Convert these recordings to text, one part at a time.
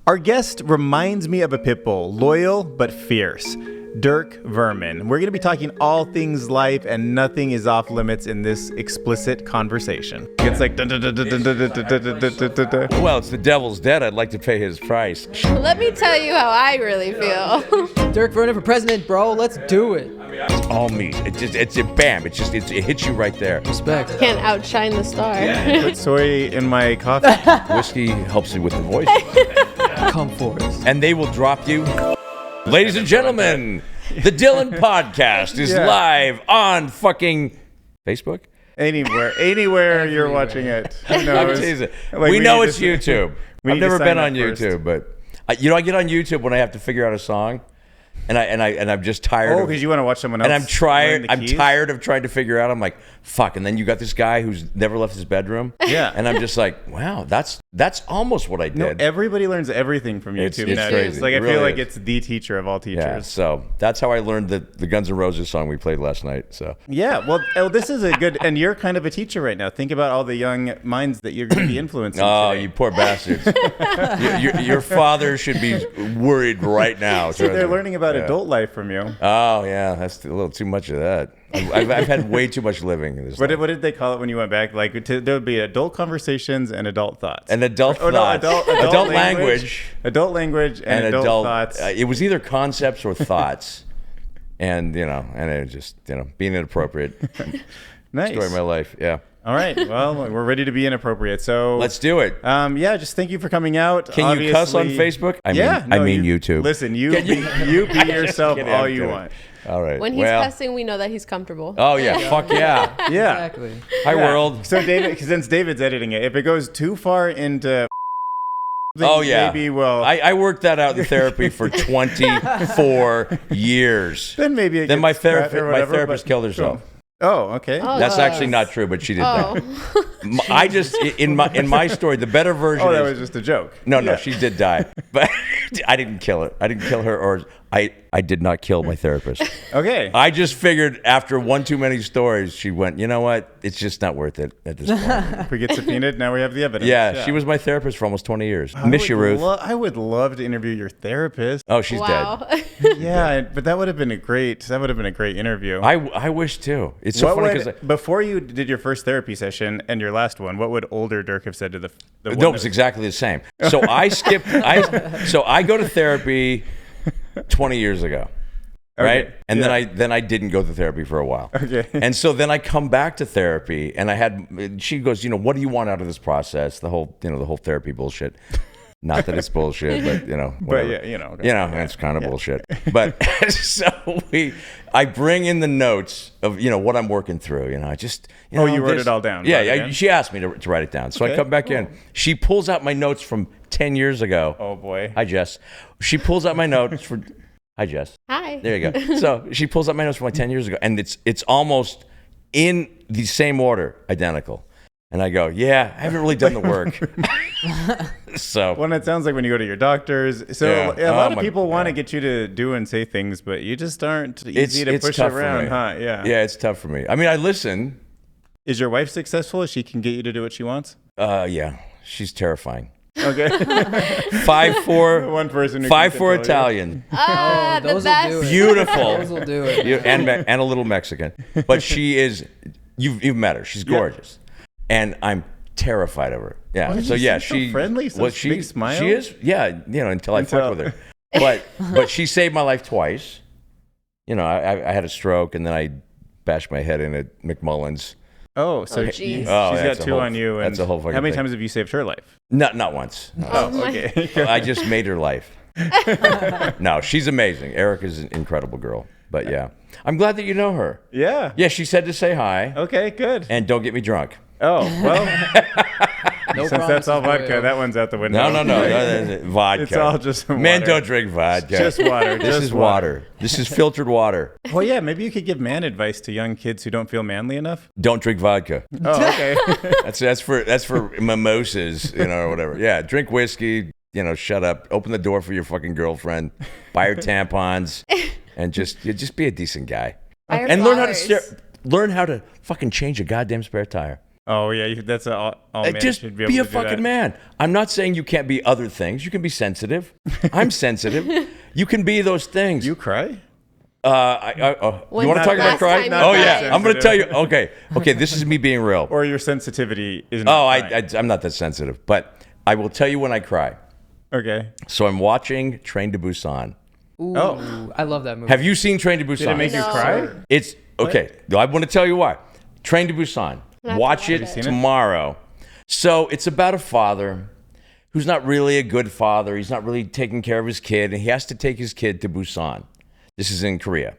Our guest reminds me of a pit bull, loyal but fierce. Dirk Vermin. We're going to be talking all things life, and nothing is off limits in this explicit conversation. It's like... Well, it's the devil's dead. I'd like to pay his price. Let me tell you how I really feel. Dirk Vernan for president, bro. Let's do it. It's all me. It's bam. It hits you right there. Respect. Can't outshine the star. Put soy in my coffee. Whiskey helps you with the voice. Conform. And they will drop you. Ladies and gentlemen, the Dylan Podcast is live on fucking Facebook. Anywhere you're watching it. Who knows? We know it's YouTube. I've never been on YouTube, but I get on YouTube when I have to figure out a song, and I'm just tired. Oh, because you want to watch someone else. And I'm tired of trying to figure out. I'm like, fuck. And then you got this guy who's never left his bedroom. Yeah. And I'm just like, wow, that's almost what I did. No, everybody learns everything from YouTube. It's crazy. It's like, I really feel like is. it's the teacher of all teachers. Yeah, so that's how I learned the Guns N' Roses song we played last night. So yeah, well, this is a good, and you're kind of a teacher right now. Think about all the young minds that you're going to be influencing. Oh, today. you poor bastards! your father should be worried right now. So they're learning about adult life from you. Oh yeah, that's a little too much of that. I've had way too much living in this. What did they call it when you went back? Like there would be adult conversations and adult thoughts. And adult thoughts. Adult language. Adult language and adult thoughts. It was either concepts or thoughts, and it just being inappropriate. Nice. Story of my life. Yeah. All right. Well, we're ready to be inappropriate. So let's do it. Yeah. Just thank you for coming out. Can you cuss on Facebook? I mean YouTube. Listen, you be yourself all you want. All right. When he's cussing, we know that he's comfortable. Oh yeah. Fuck yeah. Yeah. Exactly. Hi world. So since David's editing it, if it goes too far into maybe we'll... I worked that out in therapy for 24 years. Then maybe my therapist killed herself. Oh, okay. Oh, that's actually not true, but she did that. I just in my story, the better version. Oh, that was just a joke. No, she did die, but I didn't kill her. I didn't kill her, or I did not kill my therapist. Okay. I just figured after one too many stories, she went, you know what? It's just not worth it at this point. If we get subpoenaed, now we have the evidence. Yeah, she was my therapist for almost 20 years. Miss you, Ruth. I would love to interview your therapist. Oh, she's dead. Yeah, but that would have been a great interview. I wish too. It's so funny because before you did your first therapy session and your last one, what would older Dirk have said to the one? No, it was exactly the same. So I skipped. So I go to therapy 20 years ago. Right. Okay. And then I didn't go to therapy for a while. Okay. And so then I come back to therapy and she goes, what do you want out of this process? The whole therapy bullshit. Not that it's bullshit, but whatever. But yeah, it's kind of bullshit. But so I bring in the notes of, what I'm working through, you wrote it all down. Yeah. She asked me to write it down. So I come back in. She pulls out my notes from 10 years ago. Oh boy. Hi, Jess. She pulls out my notes for... Hi, Jess. Hi. There you go. So she pulls up my notes from like 10 years ago, and it's almost in the same order, identical. And I go, I haven't really done the work. So. Well, it sounds like when you go to your doctors. So a lot of people want to get you to do and say things, but you just aren't easy to push around, huh? Yeah. Yeah, it's tough for me. I mean, I listen. Is your wife successful? She can get you to do what she wants? Yeah. She's terrifying. Okay. 5'4", one person. 5'4" Italian. The those best. will do it. Beautiful. Those will do it. And a little Mexican, but she is. You've met her. She's gorgeous, and I'm terrified of her. Yeah. So she's so friendly. Big smile. She is. Yeah. Until I fuck with her, but she saved my life twice. I had a stroke and then I bashed my head in at McMullen's. Oh, so she's got two on you. And that's a whole fucking How many thing. times have you saved her life? Not once. No. Oh, okay. I just made her life. No, she's amazing. Erica's an incredible girl. But yeah, I'm glad that you know her. Yeah. Yeah, she said to say hi. Okay, good. And don't get me drunk. Oh, well. No Since that's all vodka, that one's out the window. No. Vodka. It's all just water. Men don't drink vodka. Just water. This is water. This is filtered water. Well, yeah, maybe you could give man advice to young kids who don't feel manly enough. Don't drink vodka. Oh, okay. That's for mimosas, or whatever. Yeah, drink whiskey. Shut up. Open the door for your fucking girlfriend. Buy her tampons, and just be a decent guy. Buy her and flowers. learn how to fucking change a goddamn spare tire. Oh yeah, that's all men Just should be be able a to do that. fucking man. I'm not saying you can't be other things. You can be sensitive. I'm sensitive. You can be those things. You cry? You want to When's talk the about last crying? time you Oh yeah, cried? I'm going to tell you. Okay. This is me being real. Or your sensitivity is Oh, not fine. I'm not that sensitive, but I will tell you when I cry. Okay. So I'm watching Train to Busan. Ooh, Oh. I love that movie. Have you seen Train to Busan? Did it make you No. cry? It's okay. I want to tell you why. Train to Busan. have to Watch watch it it. Seen it? tomorrow. So it's about a father who's not really a good father. He's not really taking care of his kid, and he has to take his kid to Busan. This is in Korea,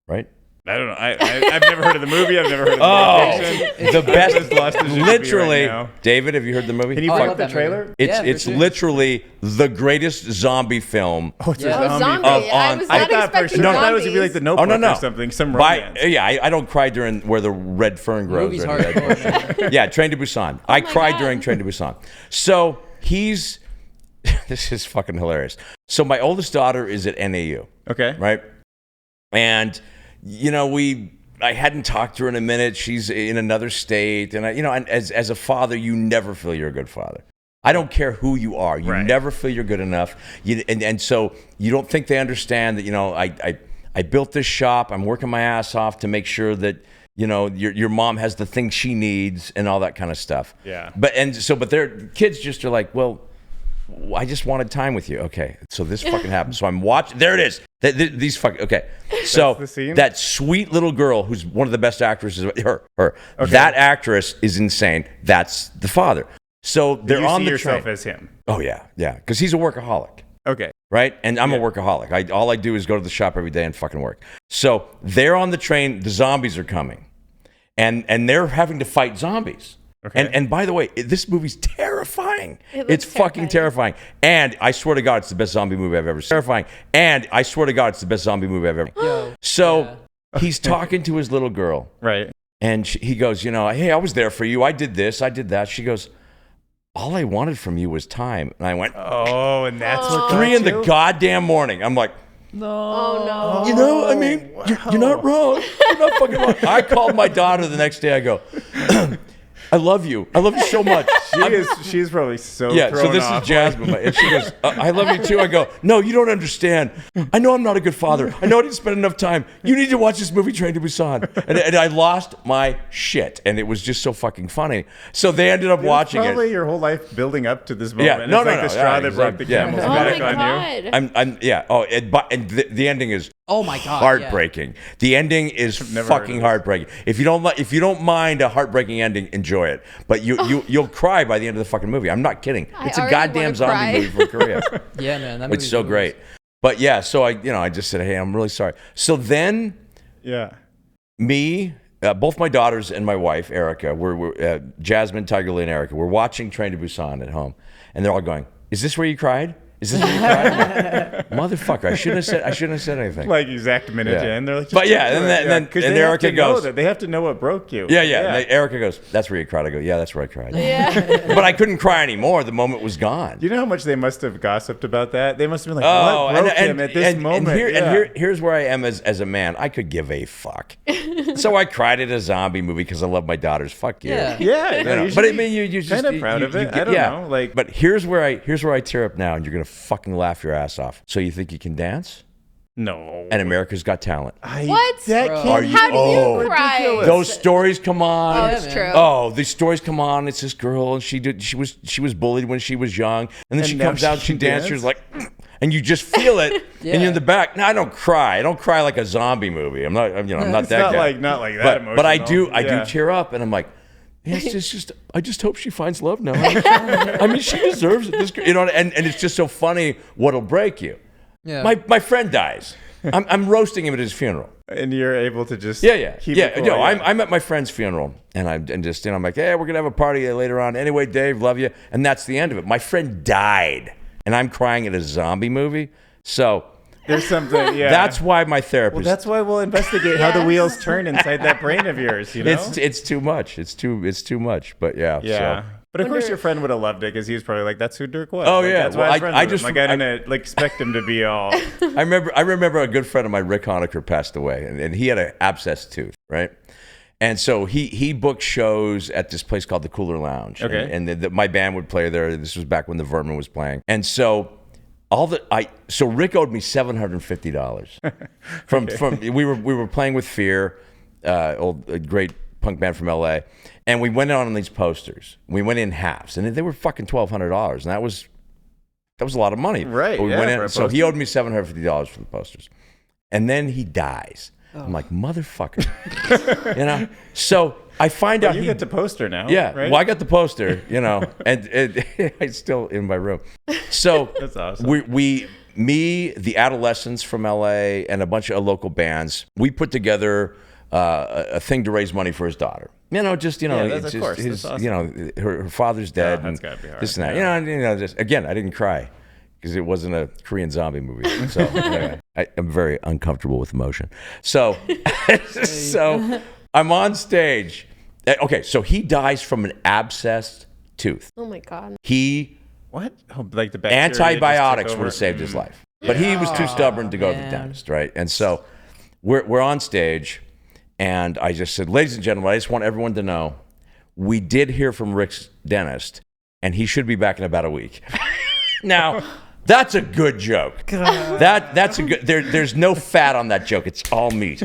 right? I don't know. I've never heard of the movie. I've never heard of the Oh, location. the best. just lost his shit Literally, right now. David, have you heard the movie? Can you Oh, I bring love up the that movie. trailer? It's Yeah, for it's sure. literally the greatest zombie film. Oh, it's Yeah. a Oh, zombie. zombie. Of- I on- was I not thought for expecting sure. No, I zombies. thought it was gonna be like the Notebook Oh no no or something. Some By- romance. yeah, I don't cry during where the red fern grows. Movie's or anything. hardcore, man. Yeah, Train to Busan. I my cried God. during Train to Busan. So he's this is fucking hilarious. So my oldest daughter is at NAU, Okay. right? And you know, I hadn't talked to her in a minute. She's in another state, and and as a father, you never feel you're a good father. I don't care who you are. You Right. never feel you're good enough. And so you don't think they understand that, I built this shop. I'm working my ass off to make sure that, your mom has the things she needs and all that kind of stuff. Yeah. But their kids just are like, well, I just wanted time with you. Okay. So this fucking happened. So I'm watching. There it is. These fucking, okay. So the scene? that sweet little girl who's one of the best actresses, her. That actress is insane. That's the father. So they're you on see the yourself train. as him. Oh yeah, because he's a workaholic, Okay. right? And I'm a workaholic. All I do is go to the shop every day and fucking work. So they're on the train. The zombies are coming, and they're having to fight zombies. Okay. And by the way, this movie's terrifying. It looks It's fucking terrifying. And I swear to God, it's the best zombie movie I've ever seen. Terrifying. And I swear to God, it's the best zombie movie I've ever. Yo, So he's talking to his little girl. Right. And he goes, hey, I was there for you. I did this. I did that. She goes, all I wanted from you was time. And I went, Oh, and that's what 3 in the got you? goddamn morning. I'm like, Oh no. you're not wrong. You're not fucking wrong. I called my daughter the next day. I go, I love you. I love you so much. She's probably so Yeah, so thrown this off. is Jasmine. And she goes, I love you too. I go, no, you don't understand. I know I'm not a good father. I know I didn't spend enough time. You need to watch this movie, Train to Busan. And I lost my shit. And it was just so fucking funny. So they ended up watching Probably it. your whole life building up to this moment. Yeah, no, it's no, like no, the straw yeah, that broke the exactly. Yeah. camel's Oh back my on you. god. Yeah. Oh, and the ending is Oh my God, heartbreaking. The ending is never heard of fucking this. heartbreaking. If you don't mind a heartbreaking ending, enjoy it. But you'll cry by the end of the fucking movie. I'm not kidding. I It's a already goddamn wanna zombie cry. movie from Korea. Yeah, man. That It's movie so rules. great. But yeah, so I just said, hey, I'm really sorry. So then Yeah. me, both my daughters and my wife, Erica, we're Jasmine, Tiger Lee, and Erica, we're watching Train to Busan at home. And they're all going, is this where you cried? Is this where you cried? Motherfucker, I shouldn't have said anything. Like exact minute Yeah. in. They're like, But yeah, just do and it. then- Because and they have Erica to know goes- that. They have to know what broke you. Yeah. And Erica goes, that's where you cried. I go, yeah, that's where I cried. Yeah. But I couldn't cry anymore. The moment was gone. You know how much they must have gossiped about that? They must have been like, Oh, what broke him at this moment? Here's where I am as a man. I could give a fuck. So I cried at a zombie movie because I love my daughters. Fuck you. Yeah. Yeah, You no, know, you but I should mean, be you just kind of proud of it. I don't know, like, but here's where I tear up now, and you're gonna fucking laugh your ass off. So you think you can dance? no. And America's Got Talent. What? That Bro. can't Are be you- How do you Oh. cry? ridiculous. Those stories come on. Oh, Yeah, it's man. true. Oh, these stories come on. It's this girl, and she was bullied when she was young, and then she now comes out, she she can dances dance? like, and you just feel it, and Yeah. you're in the back. No, I don't cry. I don't cry like a zombie movie. I'm not It's that not guy. not like that but I emotional. do Yeah. tear up, and I'm like, yeah, it's just I just hope she finds love now. I mean, she deserves it. This, and it's just so funny what'll break you. Yeah. My friend dies. I'm roasting him at his funeral. And you're able to just keep Yeah. it cool, No, yeah. I'm at my friend's funeral, and I'm like, hey, we're gonna have a party later on. Anyway, Dave, love you, and that's the end of it. My friend died, and I'm crying at a zombie movie. So There's something, yeah. that's why my therapist. well, that's why we'll investigate how the wheels turn inside that brain of yours, you know? it's too much. It's too much. But yeah. Yeah. So. But of course your friend would have loved it because he was probably like, that's who Dirk was. Oh, Like, yeah. That's Well, why I was friends I with just- him. Like, I didn't expect him to be all... I remember a good friend of mine, Rick Honecker, passed away, and he had an abscess tooth, right? And so he booked shows at this place called the Cooler Lounge. Okay. And my band would play there. This was back when the Vermin was playing. And so so Rick owed me $750 from we were playing with Fear, a great punk band from LA, and we went on these posters. We went in halves, and they were fucking $1,200, and that was a lot of money. Right. But we yeah, went for a in, so he poster. owed me $750 for the posters, and then he dies. I'm like, motherfucker, you know. So I find out You get the poster now. yeah. Right? Well, I got the poster, you know, and it's still in my room. So That's awesome. me, the Adolescents from LA, and a bunch of local bands, we put together a thing to raise money for his daughter. You know, just Yeah, that's- it's of just course. his, That's awesome. you know, her father's dead, that's and gotta be hard. this and that. Yeah. You know, just again, I didn't cry because it wasn't a Korean zombie movie. So anyway, I'm very uncomfortable with emotion. So so I'm on stage. Okay, so he dies from an abscessed tooth. Oh my God. What? Oh, like the bacteria just Antibiotics took would over? have saved his life, but he was too stubborn to go to the man. dentist, right? And so we're on stage, and I just said, ladies and gentlemen, I just want everyone to know we did hear from Rick's dentist, and he should be back in about a week. Now, that's a good joke. That's a good. There's no fat on that joke. It's all meat.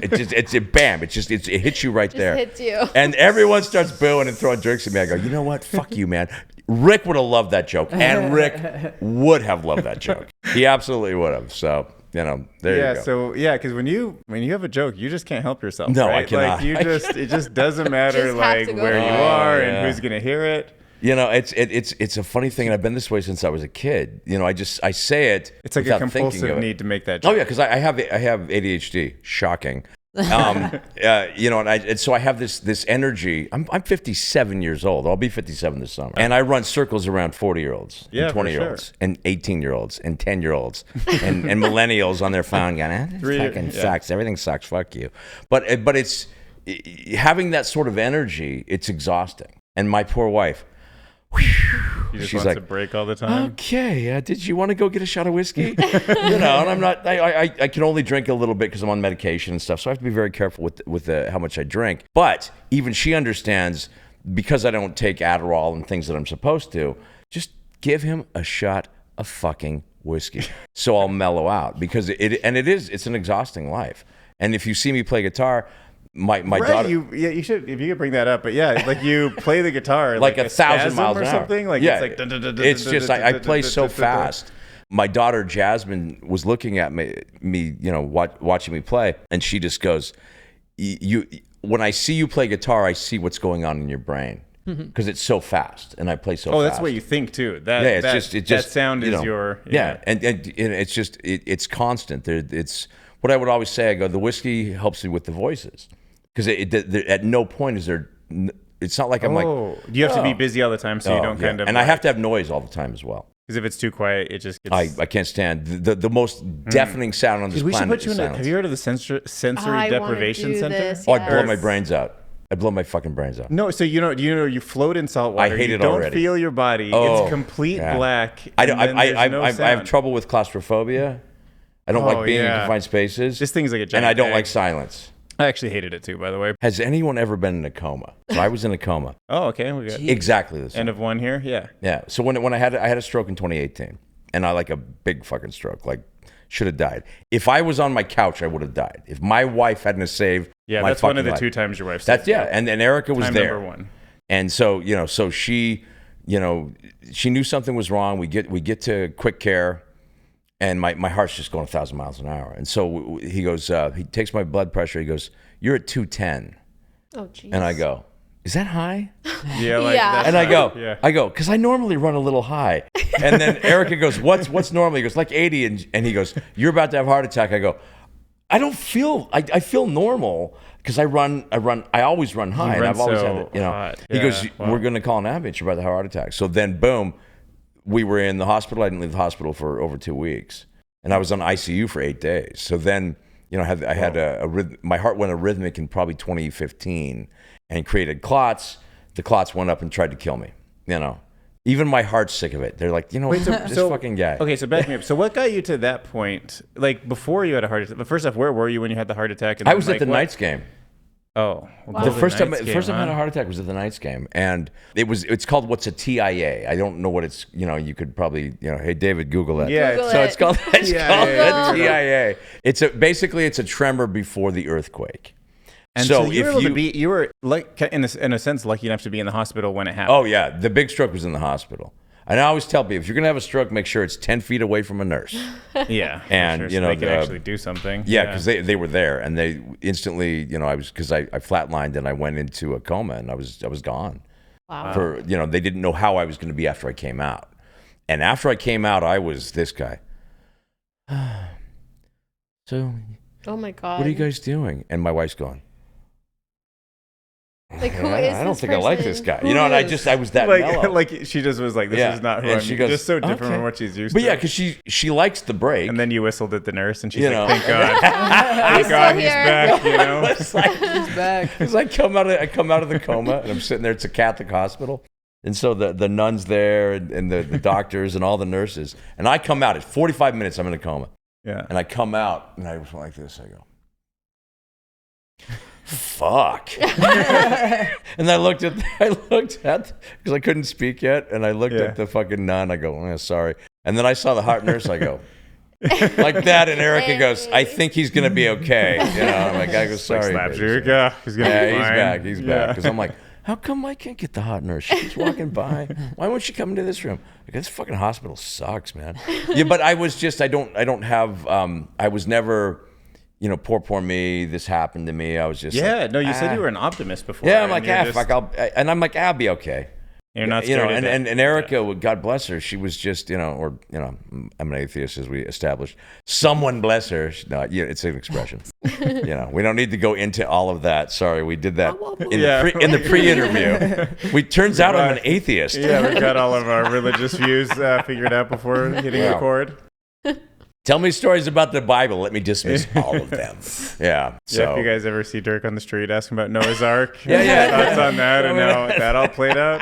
Bam. It hits you right there. hits you. And everyone starts booing and throwing drinks at me. I go, you know what? Fuck you, man. Rick would have loved that joke, and Rick would have loved that joke. He absolutely would have. So you know, there you go. So because when you have a joke, you just can't help yourself. No, I right? cannot. Like it just doesn't matter Just have like to go where you for it. are yeah. and who's gonna hear it. You know, it's a funny thing, and I've been this way since I was a kid. You know, I say it. It's like a without thinking compulsive of it. need to make that Oh joke. yeah, because I have ADHD. Shocking. You know, and so I have this energy. I'm 57 years old. I'll be 57 this summer, and I run circles around 40-year-olds, Yeah, and for 20-year-olds, and 18-year-olds, and 10-year-olds, and millennials on their phone going, this fucking sucks. Everything sucks. Fuck you. But it's having that sort of energy. It's exhausting. And my poor wife. You just She's wants like, to break all the time. okay, did you want to go get a shot of whiskey? You know, and I'm not. I can only drink a little bit because I'm on medication and stuff, so I have to be very careful with how much I drink. But even she understands, because I don't take Adderall and things that I'm supposed to. Just give him a shot of fucking whiskey, so I'll mellow out, because it's an exhausting life. And if you see me play guitar. My right, daughter, you should, if you could bring that up. But yeah, like you play the guitar like 1,000 spasm miles or an hour. something. Like yeah, it's like dun, dun, dun, dun, it's dun, just dun, I dun, play dun, so dun, dun, dun. fast. My daughter Jasmine was looking at me, you know, watching me play, and she just goes, "You, when I see you play guitar, I see what's going on in your brain because it's so fast, and I play so fast." Oh, that's what you think too. That Yeah, that sound you is know, your yeah, and it's just it's constant. It's what I would always say. I go, the whiskey helps me with the voices. Because at no point is there. It's not like I'm like. Oh, you have to be busy all the time, so you don't kind of. And I have to have noise all the time as well. Because if it's too quiet, it just gets. I can't stand the most deafening sound on this we should planet. put you is in. silence. Have you heard of the sensory I wanna deprivation do center? this, Oh, I blow yes. my brains out. I blow my fucking brains out. No, so you float in salt water. I hate you it don't already. feel your body. Oh, it's complete yeah. black. I and then there's no I have sound. trouble with claustrophobia. I don't Oh, like being in yeah. confined spaces. This thing's like a giant and I don't egg. like silence. I actually hated it too, by the way. Has anyone ever been in a coma? So I was in a coma. Oh, okay. We got Exactly the same. end of one here. Yeah. Yeah. So when I had a stroke in 2018, and I like a big fucking stroke, like should have died. If I was on my couch, I would have died. If my wife hadn't saved Yeah, my that's one of fucking the life. two times your wife. That's and Erica was time there. number one. And so so she, she knew something was wrong. We get to quick care, and my heart's just going 1,000 miles an hour. And so he goes, he takes my blood pressure. He goes, "You're at 210," Oh, jeez. and I go, "Is that high?" Yeah. Like, Yeah. that's And I not- go, Yeah. because I normally run a little high. And then Erica goes, what's normal? He goes, like 80. And he goes, you're about to have a heart attack. I go, I don't feel, I feel normal because I always run high. And run I've always so had it, hot. He goes, Yeah, wow. we're going to call an ambulance. You're about to have a heart attack. So then, boom, we were in the hospital. I didn't leave the hospital for over 2 weeks. And I was on ICU for 8 days. So then, I had my heart went arrhythmic in probably 2015 and created clots. The clots went up and tried to kill me. Even my heart's sick of it. They're like, this fucking guy. Okay, so back me up. So what got you to that point? Like before you had a heart attack. But first off, where were you when you had the heart attack? And I then, was like, at the what- Knights game. Oh, Wow. The first time I Knights had game, a heart attack was at the Knights game, and it's called what's a TIA. I don't know what it's. You could probably hey David, Google it. Yeah, Google So it. it's called TIA. a TIA. It's basically a tremor before the earthquake. And so you were able to be, you were like in a sense lucky enough to be in the hospital when it happened. Oh yeah, the big stroke was in the hospital. And I always tell people, if you're gonna have a stroke, make sure it's 10 feet away from a nurse. Yeah, for And, sure, you so know, they can the- actually do something. Yeah, because they were there, and they instantly, I flatlined and I went into a coma, and I was gone. Wow. They didn't know how I was going to be after I came out, and after I came out, I was this guy. So, Oh my God. what are you guys doing? And my wife's going. Like, who is I don't this think I like this person? guy. And I was that mellow. like she just was like, this is not who And I'm. she goes, just so different "Okay." from what she's used But to. yeah, because she likes the break. And then you whistled at the nurse, and she's You like, know. "Thank God, thank God, he's here. back." You know. It's like, He's back. Because I come out of the coma and I'm sitting there. It's a Catholic hospital, and so the nuns there and the doctors and all the nurses, and I come out. It's 45 minutes. I'm in a coma, Yeah. and I come out and I was like this. I go, fuck. And I looked at because I couldn't speak yet, and I looked Yeah. at the fucking nun. I go, sorry. And then I saw the heart nurse. I go. Like that, and Erica goes, I think he's gonna be okay. I'm like, I go, sorry. Slaps baby." you. Yeah, he's gonna Yeah, be he's fine. back. He's back. Yeah. Because I'm like, how come I can't get the hot nurse? She's walking by. Why won't she come into this room? Like, this fucking hospital sucks, man. Yeah, but I was just, I don't have, I was never, poor me. This happened to me. I was just Yeah. like, No, you said you were an optimist before. Yeah, I'm and like, you're just- fuck, I'll be okay. You're not scared. of and it. Erica, God bless her, she was just, I'm an atheist, as we established. Someone bless her. No, it's an expression. We don't need to go into all of that. Sorry, we did that in the pre-interview. Turns out I'm an atheist. Yeah, we've got all of our religious views figured out before hitting record. Tell me stories about the Bible. Let me dismiss all of them. Yeah. So Yeah, if you guys ever see Dirk on the street, ask him about Noah's Ark. Yeah. Thoughts on that and how that all played out.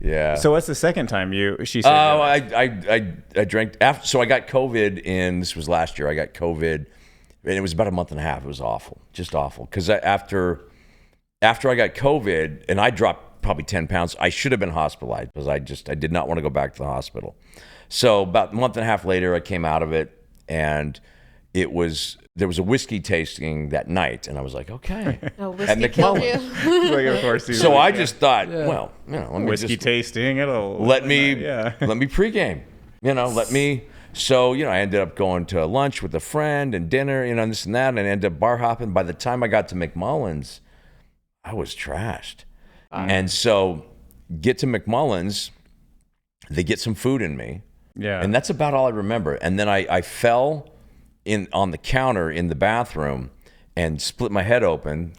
yeah. So what's the second time she said? I drank after. So I got COVID this was last year. I got COVID, and it was about a month and a half. It was awful, just awful. Because after I got COVID, and I dropped probably 10 pounds, I should have been hospitalized because I did not want to go back to the hospital. So about a month and a half later, I came out of it, and there was a whiskey tasting that night, and I was like, okay. No, At whiskey killed McMullen's. you. Like, of course, he's So like, I just thought, well, let me whiskey just tasting. It'll let me Yeah. let me pregame. So I ended up going to lunch with a friend and dinner, this and that, and I ended up bar hopping. By the time I got to McMullen's, I was trashed. And so get to McMullen's, they get some food in me. Yeah. And that's about all I remember. And then I fell on the counter in the bathroom and split my head open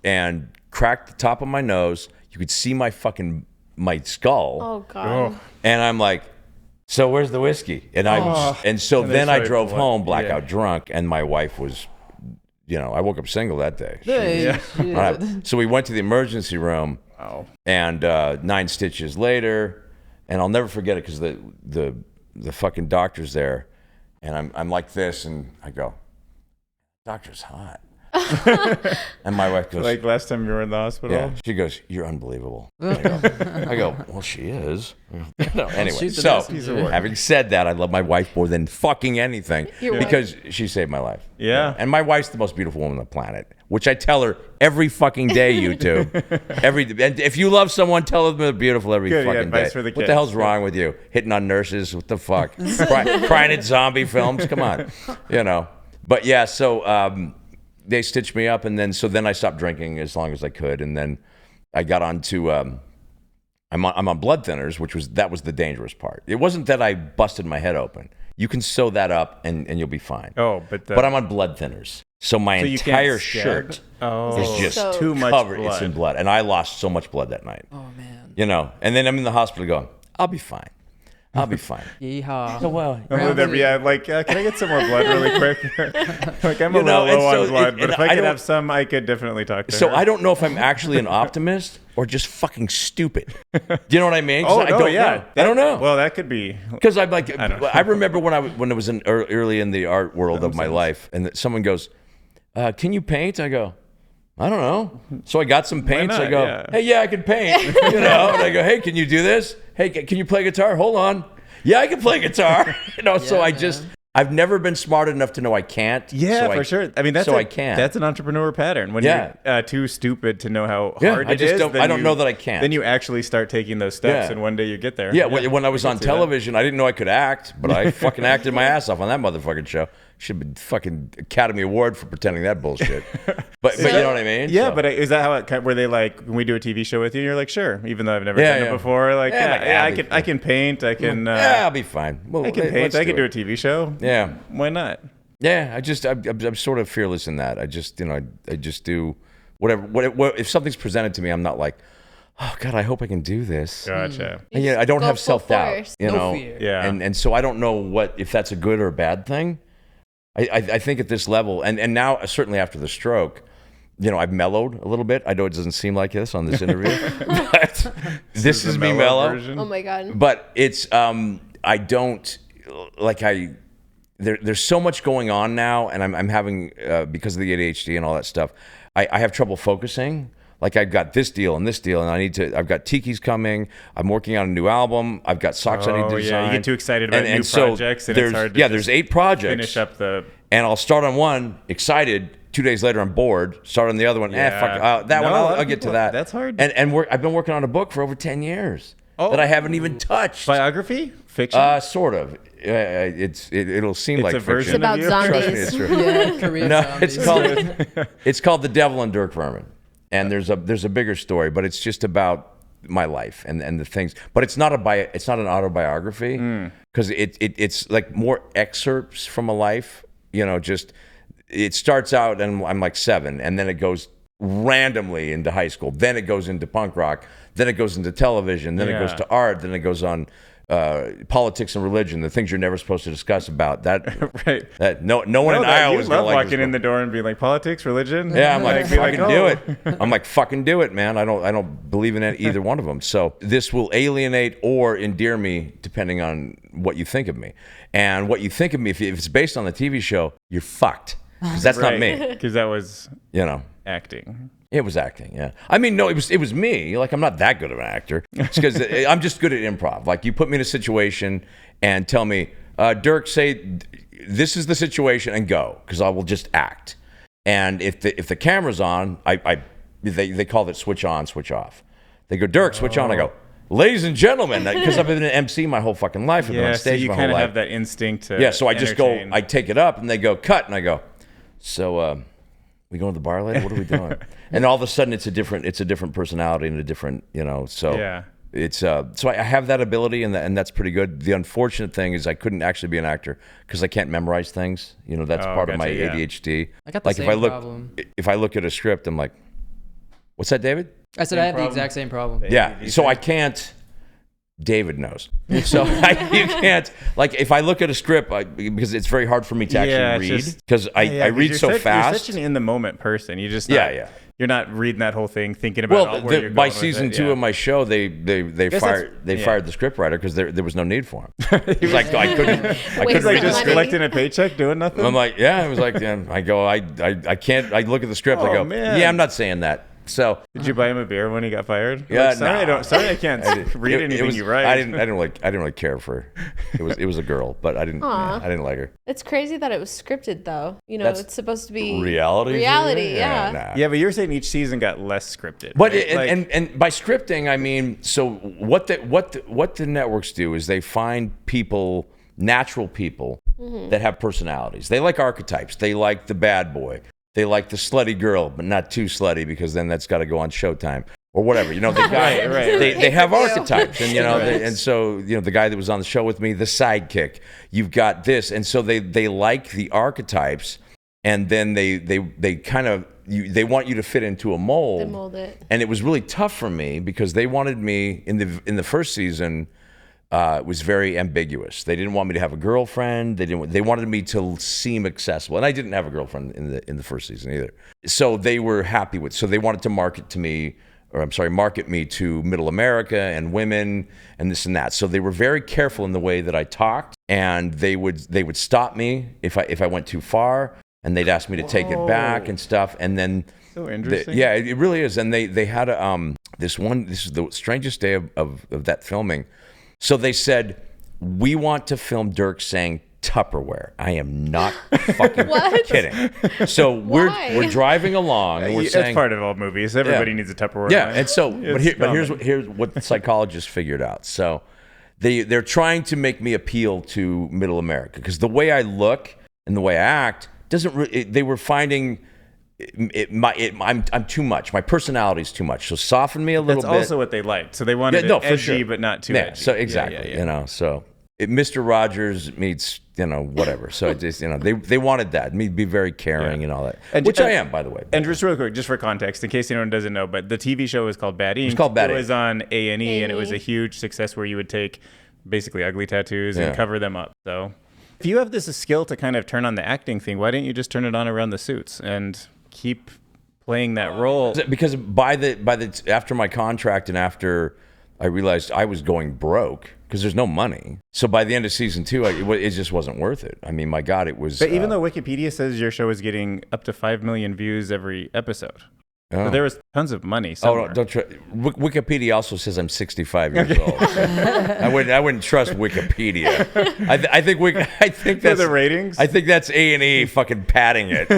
and cracked the top of my nose. You could see my skull. Oh God. And I'm like, so where's the whiskey? And then I started drove blood. home blackout Yeah. drunk, and my wife was, I woke up single that day. Hey, shit. So we went to the emergency room, Wow. and 9 stitches later, and I'll never forget it because the fucking doctor's there, and I'm like this, and I go, doctor's hot. And my wife goes, Like last time you were in the hospital. yeah. She goes, you're unbelievable. I go, well, she is. Anyway, She's the so best piece of work. having said that, I love my wife more than fucking anything Your wife. because she saved my life. Yeah. And my wife's the most beautiful woman on the planet, which I tell her every fucking day, YouTube. And if you love someone, tell them they're beautiful every Good, yeah, fucking advice day. for the What kids. the hell's wrong with you? Hitting on nurses? What the fuck? Crying at zombie films? Come on. But yeah, so they stitched me up, and then I stopped drinking as long as I could, and then I got onto I'm on blood thinners, that was the dangerous part. It wasn't that I busted my head open. You can sew that up and you'll be fine. Oh, but I'm on blood thinners, so my So you can't entire scab? shirt Oh, is just So- too much covered. blood. It's in blood, and I lost so much blood that night. Oh man. And then I'm in the hospital going, I'll be fine. I'll be fine. Yeehaw. So well, Oh, there- yeah, like, can I get some more blood really quick? Like, I'm a little and low so on blood, it- but and if I I could don't- have some, I could definitely talk to So her. I don't know if I'm actually an optimist or just fucking stupid. Do you know what I mean? 'Cause Oh, I no, don't yeah. know. I don't know. Well, that could be. Because I'm like, don't know. I remember when it was early in the art world of my life, and that someone goes, "Can you paint?" I go, I don't know. So I got some paints. not? I go, Yeah. hey, yeah, I can paint. You know, and I go, hey, can you do this? Hey, can you play guitar? Hold on. Yeah, I can play guitar. You know, so I've never been smart enough to know I can't. Yeah, so for sure. I mean, I can. That's an entrepreneur pattern. When Yeah. you're too stupid to know how Yeah, hard I it just is, don't- then I don't you- know that I can. Then you actually start taking those steps, Yeah. and one day you get there. Yeah, when I was on see that. television, I didn't know I could act, but I fucking acted my ass off on that motherfucking show. Should have been fucking Academy Award for pretending that bullshit. But you know what I mean? Yeah, So- but is that how it? Were they like, when we do a TV show with you, you're like, sure, even though I've never Yeah, done yeah. it before, like, Yeah, yeah, like, yeah, I'll be I can paint, I can, yeah, I'll be fine. Well, I can paint, let's I can do a it. TV show. Yeah. Why not? Yeah, I'm sort of fearless in that. I just, you know, I just do whatever. If something's presented to me, I'm not like, oh God, I hope I can do this. Gotcha. And, yeah, I don't Go have full self-doubt. force. You No know, fear. Yeah. and so I don't know if that's a good or a bad thing. I think at this level, and now certainly after the stroke, you know, I've mellowed a little bit. I know it doesn't seem like this on this interview, but this is me mellow. version. Oh my God. But it's I don't like there's so much going on now, and I'm having because of the ADHD and all that stuff. I have trouble focusing. Like I've got this deal and I've got Tiki's coming. I'm working on a new album. I've got socks I need to design. You get too excited about new so projects, and there's, it's hard to there's 8 projects. finish up the. And I'll start on one, excited. 2 days later, I'm bored. Start on the other one. Yeah. Fuck that No, one. a lot of I'll get to people- that. that's hard. And I've been working on a book for over 10 years that I haven't even touched. Biography? Fiction? Sort of. It'll seem It's like a version fiction. About of you? zombies. Trust me, it's true. Yeah, Korean No, zombies. it's called The Devil and Dirk Vermin. And there's a bigger story, but it's just about my life and the things. But it's not an autobiography because it's like more excerpts from a life. You know, just it starts out and I'm like 7, and then it goes randomly into high school. Then it goes into punk rock. Then it goes into television. Then it goes to art. Then it goes on politics and religion, the things you're never supposed to discuss about. That Right. That no one in Iowa you is love gonna like walking this in the door and being like, politics, religion? yeah, I'm like, be fucking oh. do it. I'm like, fucking do it, man. I don't believe in either one of them. So this will alienate or endear me depending on what you think of me. And what you think of me, if it's based on the TV show, you're fucked. Because that's not me. Because that was You know, acting. it was acting. Yeah, I mean, no, it was me. Like I'm not that good of an actor. It's because I'm just good at improv. Like you put me in a situation and tell me, Dirk, say this is the situation and go, because I will just act. And if the camera's on, they call it switch on, switch off. They go, Dirk, switch on. I go, ladies and gentlemen, because I've been an MC my whole fucking life. I've been on Yeah, so stage you my whole kind of life. have that instinct to Yeah, so I just go, entertain. I take it up, and they go, cut, and I go, so we going to the bar later? What are we doing? And all of a sudden, it's a different personality and a different, so Yeah. it's so I have that ability, and that's pretty good. The unfortunate thing is I couldn't actually be an actor because I can't memorize things. That's part of my gotcha, yeah. ADHD. I got the same problem. If I look at a script, I'm like, what's that, David? I said I have the exact same problem. Yeah, so I can't. David knows. So you can't, like, if I look at a script, because it's very hard for me to actually read, because I read so fast. You're such an in the moment person. You just Yeah. You're not reading that whole thing, thinking about where you're going by with season it. 2 Yeah. of my show, they guess fired the script writer because there was no need for him. He's like, I couldn't He's read like the just script. collecting a paycheck, doing nothing. I'm like, yeah. I was like, yeah. I go, I can't. I look at the script. I Oh, go, man. yeah. I'm not saying that. So Did you buy him a beer when he got fired? Yeah, Like, sorry, no. I can't read anything you write. I didn't really care for. It was a girl, but I didn't like her. It's crazy that it was scripted, though. That's It's supposed to be Reality. Reality, yeah. Nah. Yeah, but you're saying each season got less scripted. But right? and by scripting, I mean, so what the networks do is they find people, natural people that have personalities. They like archetypes. They like the bad boy. They like the slutty girl, but not too slutty, because then that's got to go on Showtime or whatever. The guy, Right. They have Pay-per-view. archetypes, and and so the guy that was on the show with me, the sidekick. You've got this, and so they like the archetypes, and then they kind of they want you to fit into a mold. They mold it. And it was really tough for me because they wanted me in the first season. It was very ambiguous. They didn't want me to have a girlfriend. They wanted me to seem accessible, and I didn't have a girlfriend in the first season either. So they were happy with. So they wanted to market me to Middle America and women and this and that. So they were very careful in the way that I talked, and they would stop me if I went too far, and they'd ask me to take it back and stuff. And then So interesting. Yeah, it really is. And they had this is the strangest day of that filming. So they said, we want to film Dirk saying Tupperware. I am not fucking kidding. So we're driving along and we're saying it's part of all movies. Everybody needs a Tupperware. Yeah, line. and so here's what the psychologists figured out. So they're trying to make me appeal to Middle America because the way I look and the way I act doesn't. They were finding. I'm too much. My personality is too much. So soften me a little bit. That's also what they liked. So they wanted it edgy, but not too edgy. So exactly, so Mr. Rogers meets, whatever. So it just, they wanted that, me to be very caring and all that, which I am, by the way. And just real quick, just for context, in case anyone doesn't know, but the TV show is called Bad Ink. It's called Bad Ink. It was on A&E, and it was a huge success where you would take basically ugly tattoos and cover them up. So if you have this skill to kind of turn on the acting thing, why didn't you just turn it on around the suits and keep playing that role? Because after my contract and after I realized I was going broke because there's no money. So by the end of season 2, it just wasn't worth it. I mean, my God, it was. But even though Wikipedia says your show is getting up to 5 million views every episode. So there was tons of money somewhere. Oh, no, don't try. Wikipedia also says I'm 65 years old. So I wouldn't trust Wikipedia. I think that's the ratings. I think that's A&E fucking padding it,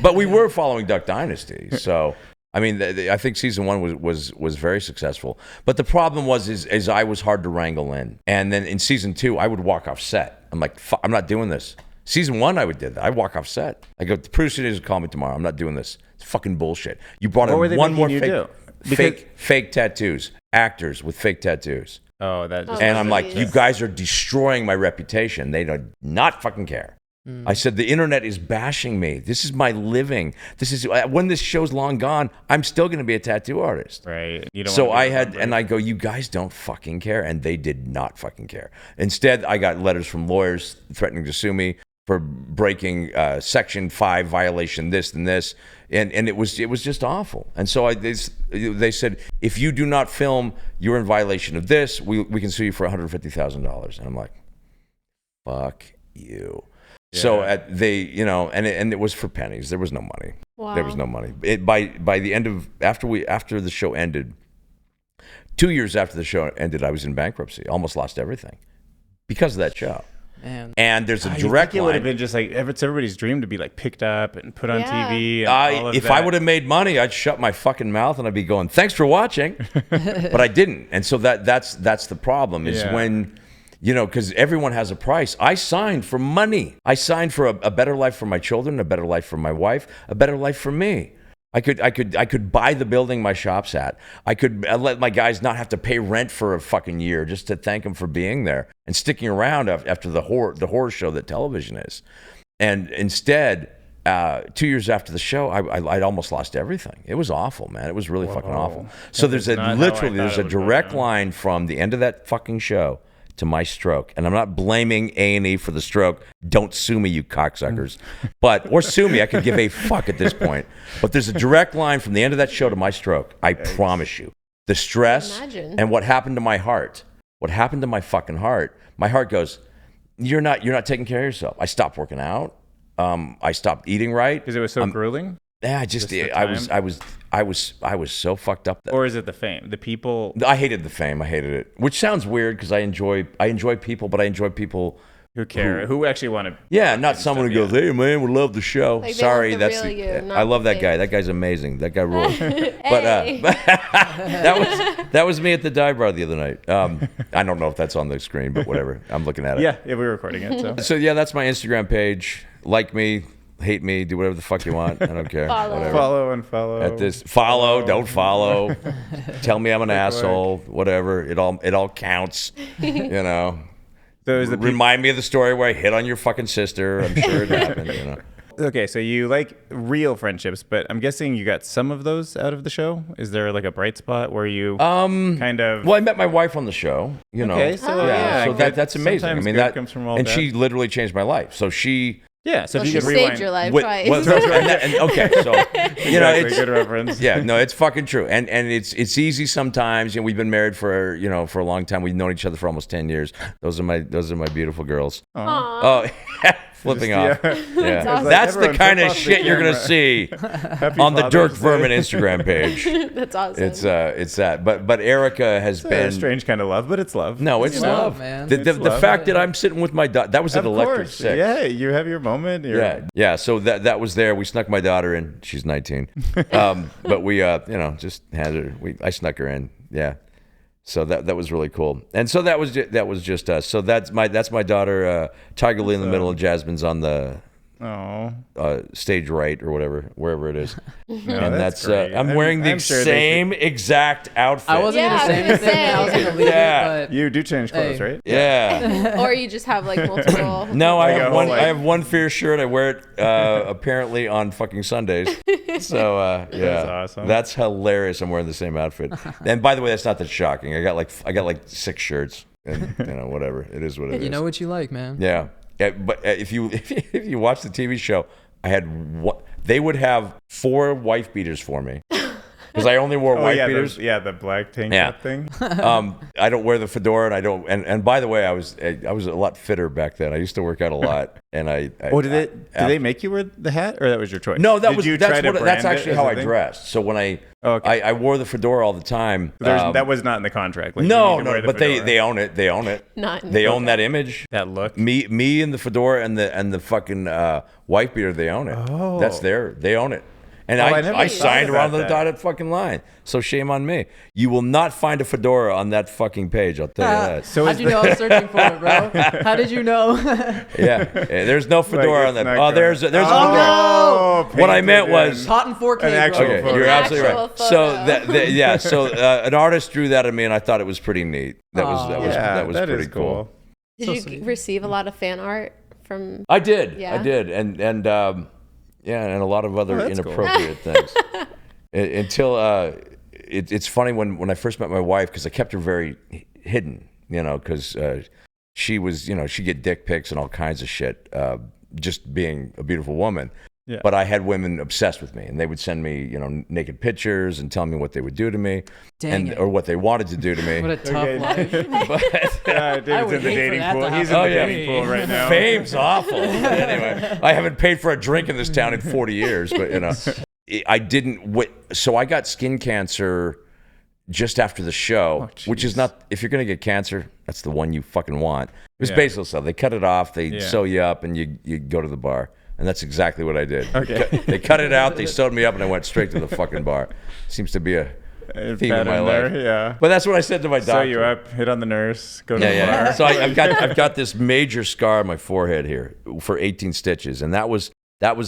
But we were following Duck Dynasty, so I mean, I think season 1 was very successful. But the problem is I was hard to wrangle in, and then in season 2 I would walk off set. I'm like, I'm not doing this. Season 1 I would do that. I'd walk off set. I go, the producer needs to call me tomorrow. I'm not doing this. It's fucking bullshit. You brought in one more fake tattoos, actors with fake tattoos. Oh, that just and I'm like, you guys are destroying my reputation. They do not fucking care. I said, the internet is bashing me. This is my living. This is when this show's long gone, I'm still going to be a tattoo artist. Right. You don't so I had, and I go, you guys don't fucking care. And they did not fucking care. Instead, I got letters from lawyers threatening to sue me for breaking Section 5 violation, this and this. And it was just awful. And so they said, if you do not film, you're in violation of this. We can sue you for $150,000. And I'm like, fuck you. Yeah. So and it was for pennies. There was no money. Wow. There was no money. By the end of after the show ended, 2 years after the show ended, I was in bankruptcy. Almost lost everything because of that show. Man. And there's a direct line. It would have been just like it's everybody's dream to be like picked up and put on TV. And if I would have made money, I'd shut my fucking mouth and I'd be going, "Thanks for watching," but I didn't. And so that's the problem is when. Because everyone has a price. I signed for money. I signed for a better life for my children, a better life for my wife, a better life for me. I could buy the building my shop's at. I could let my guys not have to pay rent for a fucking year just to thank them for being there and sticking around after the horror show that television is. And instead, 2 years after the show, I'd almost lost everything. It was awful, man. It was really fucking awful. So there's a direct line from the end of that fucking show to my stroke. And I'm not blaming A&E for the stroke. Don't sue me, you cocksuckers. Or sue me. I could give a fuck at this point. But there's a direct line from the end of that show to my stroke. I promise you. The stress and what happened to my heart. What happened to my fucking heart. My heart goes, you're not taking care of yourself. I stopped working out. I stopped eating right. Because it was so grueling? Yeah, I was so fucked up. Or is it the fame? The people? I hated the fame. I hated it. Which sounds weird because I enjoy people, but I enjoy people who care, who actually want to. Yeah, not someone who goes, "Hey man, we love the show." Like Sorry, that's I love that guy. That guy's amazing. That guy rules. But that was me at the dive bar the other night. I don't know if that's on the screen, but whatever. I'm looking at it. Yeah, we're recording it. So yeah, that's my Instagram page. Like me. Hate me, do whatever the fuck you want. I don't care. Follow and follow. Don't follow. Tell me I'm an asshole. Whatever. It all counts. So remind me of the story where I hit on your fucking sister. I'm sure it happened. Okay, so you like real friendships, but I'm guessing you got some of those out of the show. Is there like a bright spot where you kind of? Well, I met my wife on the show. Okay, so so that's amazing. Sometimes I mean, that comes from all and that. she literally changed my life. So she Yeah, so Well, if she you could saved rewind. your life Wait, twice. okay, so you know, Exactly, it's good reference. yeah, no, it's fucking true, and it's easy sometimes. You know, we've been married for for a long time. We've known each other for almost 10 years. Those are my beautiful girls. Aw. Oh, flipping off. Yeah. Yeah, awesome. that's the Everyone kind flip of off the shit you're gonna camera. see Happy on the Dirk Father's Vermin Day. Instagram page. That's awesome. It's that, but Erica has It's a been strange kind of love, but it's love. No, it's It's love, love, man. The It's love. fact that I'm sitting with my daughter, that was at Of Electric course. 6. Yeah, you have your moment. Yeah. So that was there. We snuck my daughter in. She's 19, but we just had her. I snuck her in. Yeah. So that was really cool. And so that was just us. So that's my daughter, Tiger Lee in the middle, and Jasmine's on the Oh. stage right or wherever it is. No, And that's great. I'm wearing the I'm sure same exact outfit. I wasn't Yeah, gonna I say was gonna anything. I was say. gonna leave Yeah. it, but You do change clothes, Hey. right? Yeah. Or you just have like multiple. No, I Like have a one. whole, I have one fierce shirt. I wear it apparently on fucking Sundays. So yeah, That's awesome. That's hilarious. I'm wearing the same outfit. And by the way, that's not that shocking. I got like 6 shirts, and whatever. It is what it is. you know what you like, man. Yeah. But if you watch the TV show, I had they would have 4 wife beaters for me because I only wore Oh, wife yeah, beaters. the black tank Yeah. top thing. I don't wear the fedora, and I don't. And by the way, I was a lot fitter back then. I used to work out a lot, and did they make you wear the hat, or that was your choice? No, Did you try to that's brand it actually as how a I thing? dressed. So when I Okay. I wore the fedora all the time. That was not in the contract. Like, you no, need to wear the but they fedora. own it. They own it. Not in They the own that image. that look. Me and the fedora and the fucking white beater. They own it. Oh. That's They own it. And I never I thought signed about around the that. dotted fucking line. So shame on me. You will not find a fedora on that fucking page. I'll tell you that. So How'd is you know I was searching for it, bro? How did you know? Yeah, there's no fedora on it's that. not Oh, good. there's a fedora. Oh, What I painted meant in. was Hot in 4K, An actual bro. Okay, photo. you're absolutely Actual right. So photo. so an artist drew that at me, and I thought it was pretty neat. That was Yeah, that was that pretty is cool. Did So you sweet. receive a lot of fan art from? I did, Yeah. I did, and and a lot of other that's cool. inappropriate things. Until it's funny when I first met my wife, because I kept her very hidden, because she was, she'd get dick pics and all kinds of shit, just being a beautiful woman. Yeah. But I had women obsessed with me, and they would send me, naked pictures and tell me what they would do to me, Dang it. or what they wanted to do to me. What a tough Okay. life. But Yeah, I David's would in the hate for dating that pool. to He's in happen. the Oh, yeah. dating pool right now. Fame's awful. Anyway, I haven't paid for a drink in this town in 40 years, but I didn't wait. So I got skin cancer just after the show, which is not, if you're going to get cancer, that's the one you fucking want. It was basal cell. They cut it off, they sew you up, and you go to the bar. And that's exactly what I did. Okay. They cut it out, they sewed me up, and I went straight to the fucking bar. Seems to be a theme of my life. Yeah. But that's what I said to my doctor. Sew you up, hit on the nurse, go to the Yeah. bar. So I've got this major scar on my forehead here for 18 stitches, and that was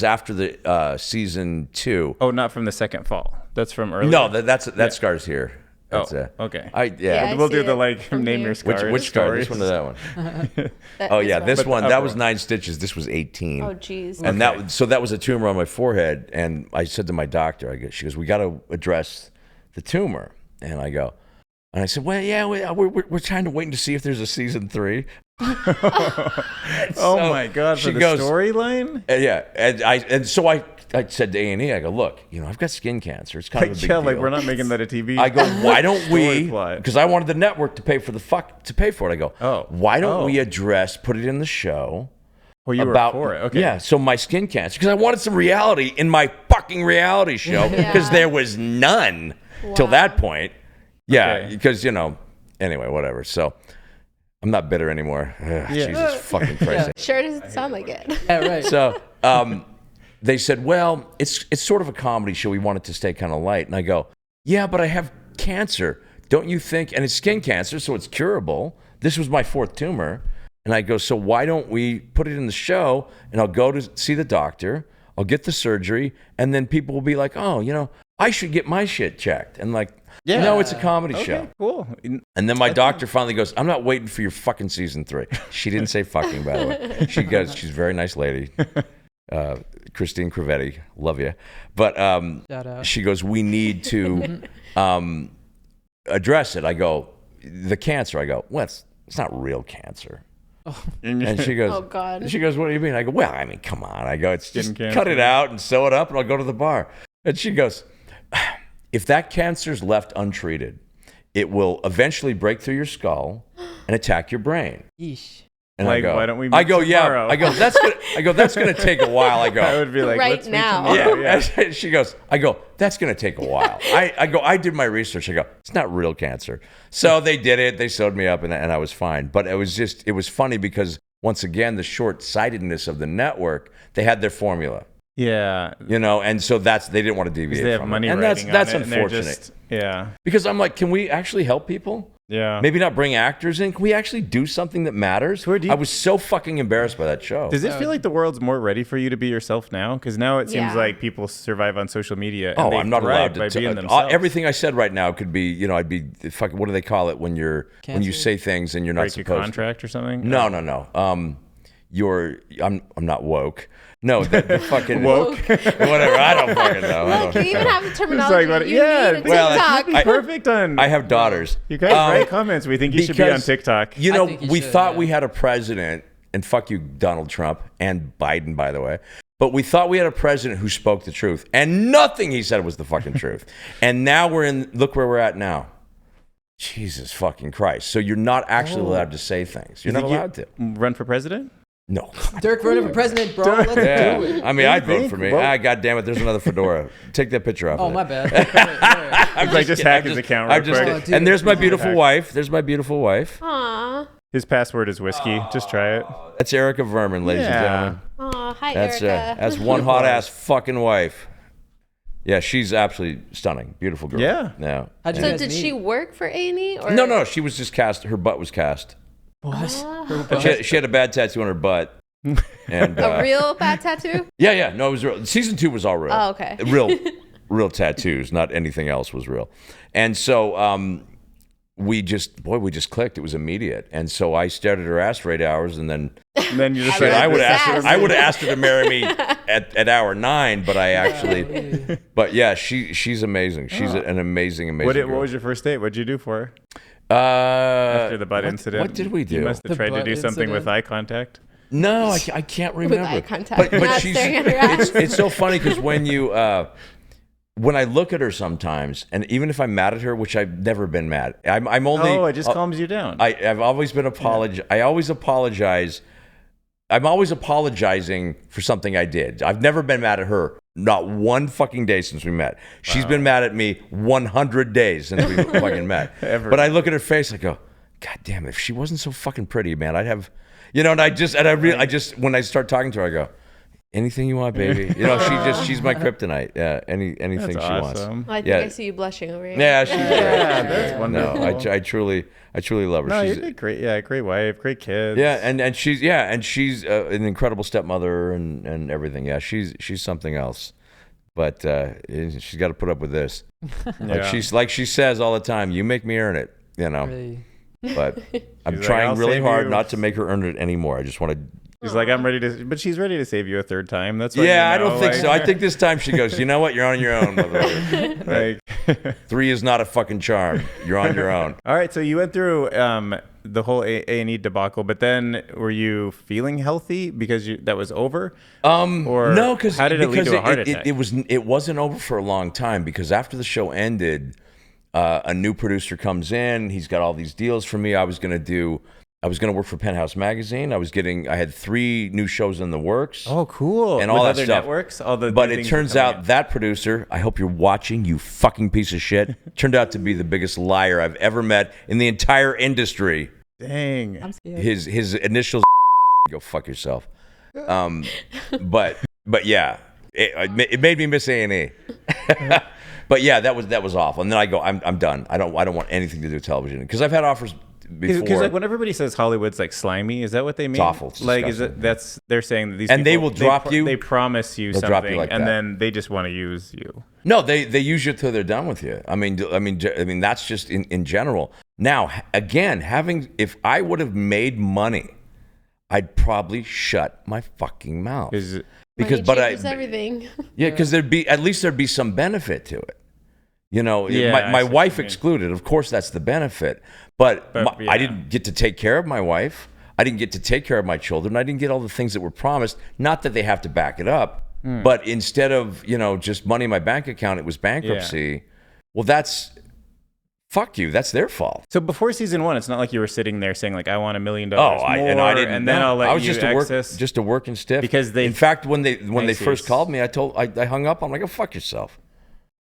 after the season 2. Oh, not from the second fall. That's from earlier. No, that scar's here. That's okay. Yeah, I We'll do see the it from name here. your scars. which scar? stories. This one or that one? Oh yeah, one. this one. But That upper was one. 9 stitches. This was 18. Oh, geez. And that was a tumor on my forehead. And I said to my doctor, she goes, "We got to address the tumor." And I said, "Well, yeah, we're trying to wait to see if there's a season 3." Oh my God! she For the goes- storyline. Yeah, and so I said to A&E, I go, "Look, I've got skin cancer. It's kind of a big deal." we're not making that a TV. I go, "Why don't we?" Story plot. Because I wanted the network to pay for it. I go, "Why don't we put it in the show?" Well, you about were for it. Okay. Yeah, so my skin cancer, because I wanted some reality in my fucking reality show, because there was none till that point. Yeah, Okay. because anyway, whatever. So I'm not bitter anymore. Ugh, Jesus fucking Christ. Sure doesn't sound like it. Yeah, right. So they said, "Well, it's sort of a comedy show. We want it to stay kind of light." And I go, "Yeah, but I have cancer. Don't you think?" And it's skin cancer, so it's curable. This was my 4th tumor. And I go, "So why don't we put it in the show, and I'll go to see the doctor, I'll get the surgery, and then people will be like, oh, I should get my shit checked." And like, no, it's a comedy show. Cool. And then my doctor finally goes, "I'm not waiting for your fucking season 3. She didn't say fucking, by the way. She goes, she's a very nice lady. Christine Crevetti, love you. But Shout out. she goes, "We need to address it." I go, "The cancer." I go, "Well, it's not real cancer." And she goes, Oh, God. She goes, what do you mean? I go, well, I mean, come on. I go, it's just Skin cut cancer. it out and sew it up and I'll go to the bar. And she goes, if that cancer's left untreated, it will eventually break through your skull and attack your brain. Yeesh. And Like, I go, why don't we meet I go, tomorrow? yeah. I go, that's gonna take a while. I go, I would be like, Right let's meet now. tomorrow. yeah. She goes, I go, that's going to take a while. I go, I did my research. I go, it's not real cancer. So they did it. They sewed me up and I was fine. But it was funny because once again, the short-sightedness of the network, they had their formula, Yeah. and so they didn't want to deviate They have from money it. And writing that's on it, and they're unfortunate. just- yeah. Because I'm like, can we actually help people? Yeah. Maybe not bring actors in. Can we actually do something that matters? Where do you- I was so fucking embarrassed by that show. Does it feel like the world's more ready for you to be yourself now? Because now it seems Yeah. like people survive on social media. And Oh, they I'm not thrive allowed by to. being themselves. Everything I said right now could be, I'd be fucking. What do they call it when you Cancelled? say things and you're not Break your supposed contract or something. to? No. I'm not woke. No, the fucking Woke. whatever. I don't fucking know. I Look, you even don't. have the terminology what- you yeah, need. well, TikTok. Perfect on. I have daughters. You guys write comments. We think you should be on Because, TikTok. You I think you we should, thought yeah. we had a president, and fuck you, Donald Trump and Biden, by the way. But we thought we had a president who spoke the truth, and nothing he said was the fucking truth. And now look where we're at now. Jesus fucking Christ. So you're not actually allowed to say things. You're not think you- allowed to. Run for president? No. Dirk Vermin for president, bro. Let's do Yeah. it. I mean, I'd vote think? for me. Well- God damn it. There's another fedora. Take that picture off. Oh, of my it. bad. Right. I was like, just hack his account real quick. Oh, dude. And there's my beautiful Hack. wife. There's my beautiful wife. Aw. His password is whiskey. Just try it. That's Erica Vermin, ladies and gentlemen. Aw, hi, That's Erica. that's one hot ass fucking wife. Yeah, she's absolutely stunning, beautiful girl. Yeah. Yeah. How'd you So guys did meet? she work for A&E? Or? No, she was just cast. Her butt was cast. What? She had a bad tattoo on her butt. And A real bad tattoo? yeah, no, it was real. Season 2 was all real. Oh, okay. Real tattoos, not anything else was real. And so we just clicked. It was immediate. And so I stared at her ass for 8 hours, and then And then you just I said, I would have asked her. Sass. I would have asked her to marry me at hour 9, but I actually. But yeah, she's amazing. She's an amazing what girl. was your first date? What'd you do for her? After After the butt incident? What did we do? You must have The tried to butt do something with incident. eye contact. No, I can't remember. eye contact, But not she's. staring at her ass. It's so funny because when I look at her sometimes, and even if I'm mad at her, which I've never been mad, I'm only. Oh, it just calms you down. I've always been I always apologize. I'm always apologizing for something I did. I've never been mad at her. Not one fucking day since we met. She's been mad at me 100 days since we fucking met. Ever. But I look at her face, I go, God damn, if she wasn't so fucking pretty, man, I'd have, and I just, when I start talking to her, I go, anything you want, baby. She's my kryptonite. Yeah, anything That's she wants. awesome. Well, I think Yeah. I see you blushing over here. Yeah, she's Yeah, great. that's wonderful. No, I truly love her. No, She's, you're great. Yeah, great wife, great kids. yeah, and she's an incredible stepmother and everything. Yeah, she's something else. But she's got to put up with this. Yeah. Like she says all the time, you make me earn it, Really? But I'm like, trying "I'll really save hard you." not to make her earn it anymore. I just want to. She's like, I'm ready to, but she's ready to save you a third time. That's what Yeah, you I don't know, think like- so. I think this time she goes, you know what? You're on your own, motherfucker. Like, 3 is not a fucking charm. You're on your own. all right, so you went through the whole A&E debacle, but then were you feeling healthy because that was over? Or No, because how did it lead to a heart attack? It wasn't over for a long time because after the show ended, a new producer comes in. He's got all these deals for me. I was gonna work for Penthouse Magazine. I had 3 new shows in the works. Oh, cool! And With all that other stuff. networks, But it turns out that producer, I hope you're watching, you fucking piece of shit, turned out to be the biggest liar I've ever met in the entire industry. dang. I'm scared. His initials, go fuck yourself. But yeah, it made me miss A&E. But yeah, that was awful. And then I go, I'm done. I don't want anything to do with television because I've had offers before. Because like when everybody says Hollywood's like slimy, is that what they mean? awful. It's like disgusting. they're saying that these And they people, will drop you. They promise you They'll something, drop you like and that. then they just want to use you. No, they use you till they're done with you. I mean, that's just in general. Now, again, if I would have made money, I'd probably shut my fucking mouth. Money changes everything. Yeah, because there'd be some benefit to it. Yeah, my I see wife what you mean. excluded. Of course, that's the benefit. But yeah. I didn't get to take care of my wife. I didn't get to take care of my children. I didn't get all the things that were promised. Not that they have to back it up, but instead of, just money in my bank account, it was bankruptcy. Yeah. Well, fuck you. That's their fault. So before season 1, it's not like you were sitting there saying like, I want $1 million more, I didn't. And then I'll let I was you just a working stiff. Because in fact, when they first called me, I hung up. I'm like, oh, fuck yourself.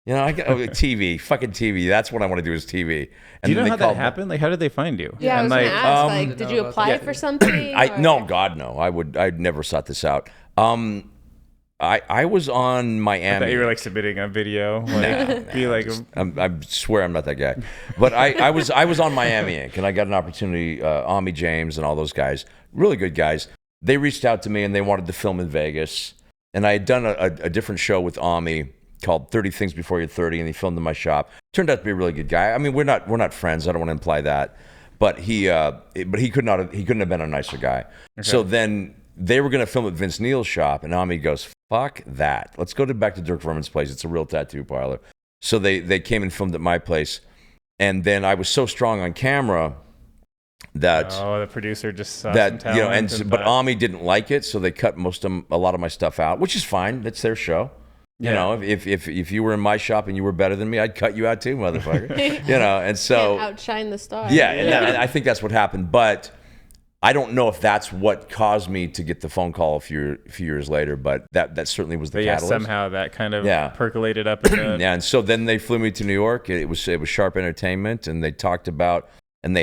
I got TV, fucking TV. That's what I want to do is TV. And do you know how that happened? Like, how did they find you? Yeah, and I was gonna ask. Did you apply for something? No, God, no. I'd never sought this out. I was on Miami. I thought you were like submitting a video. I swear I'm not that guy. But I was on Miami Inc. and I got an opportunity. Ami James and all those guys, really good guys. They reached out to me and they wanted to film in Vegas. And I had done a different show with Ami called 30 Things Before You're 30, and he filmed in my shop. Turned out to be a really good guy. I mean, we're not friends. I don't want to imply that. But he couldn't have been a nicer guy. Okay. So then they were going to film at Vince Neil's shop, and Ami goes, fuck that. Let's go back to Dirk Vermin's place. It's a real tattoo parlor. So they came and filmed at my place. And then I was so strong on camera that the producer just saw some talent but Ami didn't like it, so they cut a lot of my stuff out, which is fine. That's their show. If you were in my shop and you were better than me, I'd cut you out too, motherfucker. And so can't outshine the star. Yeah, and I think that's what happened. But I don't know if that's what caused me to get the phone call a few years later. But that certainly was the catalyst. Somehow that kind of percolated up. Yeah, and so then they flew me to New York. It was Sharp Entertainment, and they talked about, and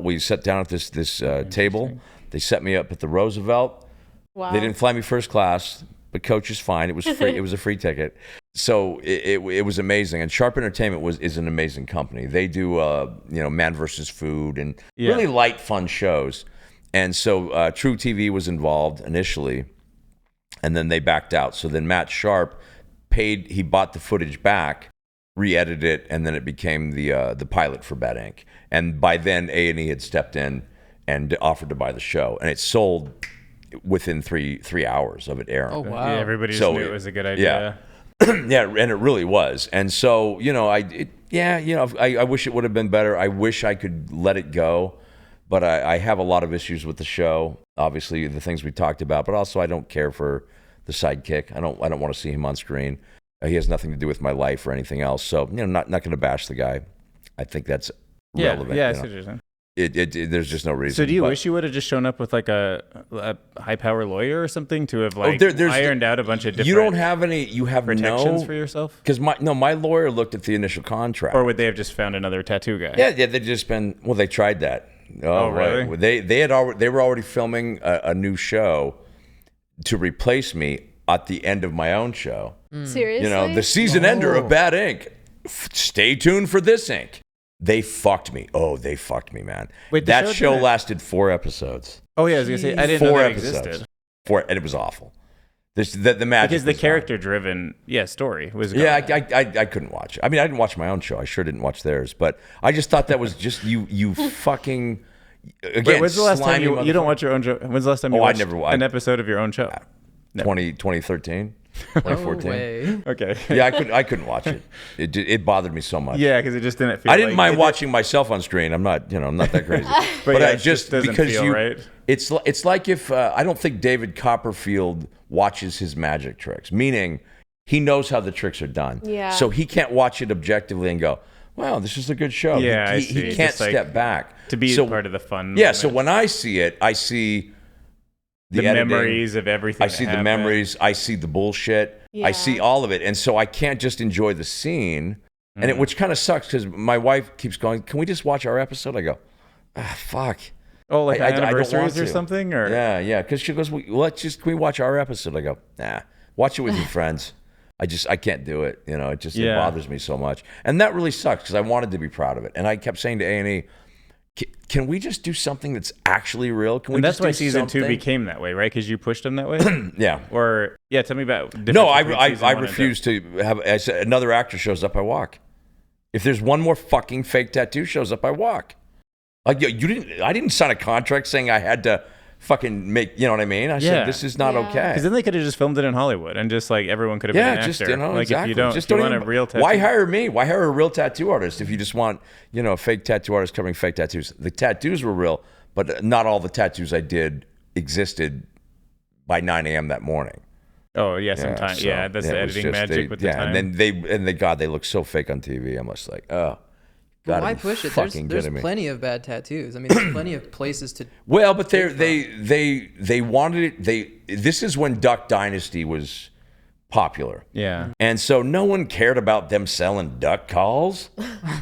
we sat down at this table. They set me up at the Roosevelt. Wow. They didn't fly me first class. But coach is fine. It was free. It was a free ticket, so it was amazing. And Sharp Entertainment is an amazing company. They do Man vs. Food and really light, fun shows. And so True TV was involved initially, and then they backed out. So then Matt Sharp paid. He bought the footage back, re-edited it, and then it became the pilot for Bad Inc. And by then A&E had stepped in and offered to buy the show, and it sold within three hours of it airing. Oh wow! Yeah, everybody just knew it was a good idea. Yeah, and it really was. And so I wish it would have been better. I wish I could let it go, but I have a lot of issues with the show. Obviously, the things we talked about, but also I don't care for the sidekick. I don't want to see him on screen. He has nothing to do with my life or anything else. So not going to bash the guy. I think that's relevant. Yeah, I see what you're saying. There's just no reason. So do you wish you would have just shown up with like a high-power lawyer or something to have ironed out a bunch of different you don't have any you have protections for yourself? Because my lawyer looked at the initial contract. Or would they have just found another tattoo guy? Yeah, they'd just been they tried that. Really? Right. They were already filming a new show to replace me at the end of my own show. Seriously? The season ender of Bad Inc. Stay tuned for this Inc. They fucked me. Oh, they fucked me, man. Wait, that show lasted 4 episodes. Oh yeah, I was gonna say I didn't know that existed. 4, and it was awful. The magic because the character-driven story was gone. Yeah, I couldn't watch. I mean, I didn't watch my own show. I sure didn't watch theirs, but I just thought that was just you fucking. Again, wait, when's the last time you don't watch your own show? When's the last time you watched an episode of your own show? 2013. 2014. No way. Okay. Yeah, I couldn't watch it. It bothered me so much. Yeah, because it just didn't feel. I didn't mind watching myself on screen. I'm not that crazy. but I just doesn't because feel right. It's like if I don't think David Copperfield watches his magic tricks, meaning he knows how the tricks are done. Yeah. So he can't watch it objectively and go, "Wow, this is a good show." Yeah, he can't step back to be part of the fun. Yeah. So when I see it, I see the memories of everything. I see the memories. I see the bullshit. Yeah. I see all of it, and so I can't just enjoy the scene, and which kind of sucks because my wife keeps going, "Can we just watch our episode?" I go, "Fuck." Oh, like I don't anniversaries want or to. something, or yeah. Because she goes, can we watch our episode? I go, nah. Watch it with your friends. I can't do it. It bothers me so much, and that really sucks because I wanted to be proud of it, and I kept saying to A&E, can we just do something that's actually real? Can we? And that's just why do season something? 2 became that way, right? Because you pushed them that way. Yeah. Or tell me about. No, I refuse to have. I said another actor shows up, I walk. If there's one more fucking fake tattoo shows up, I walk. Like I didn't sign a contract saying I had to fucking make. You know what I mean? I said this is not okay. Because then they could have just filmed it in Hollywood and just like everyone could have been an actor. Like exactly. if you want a real tattoo. Why hire me? Why hire a real tattoo artist if you just want a fake tattoo artist covering fake tattoos? The tattoos were real, but not all the tattoos I did existed by 9 a.m. that morning. Oh yeah, sometimes that's the editing magic with the time. And then they look so fake on TV. I'm just like, oh. Well, why push it? There's plenty of bad tattoos. I mean, there's plenty of places to. Well, but they wanted it. This is when Duck Dynasty was popular. Yeah. And so no one cared about them selling duck calls.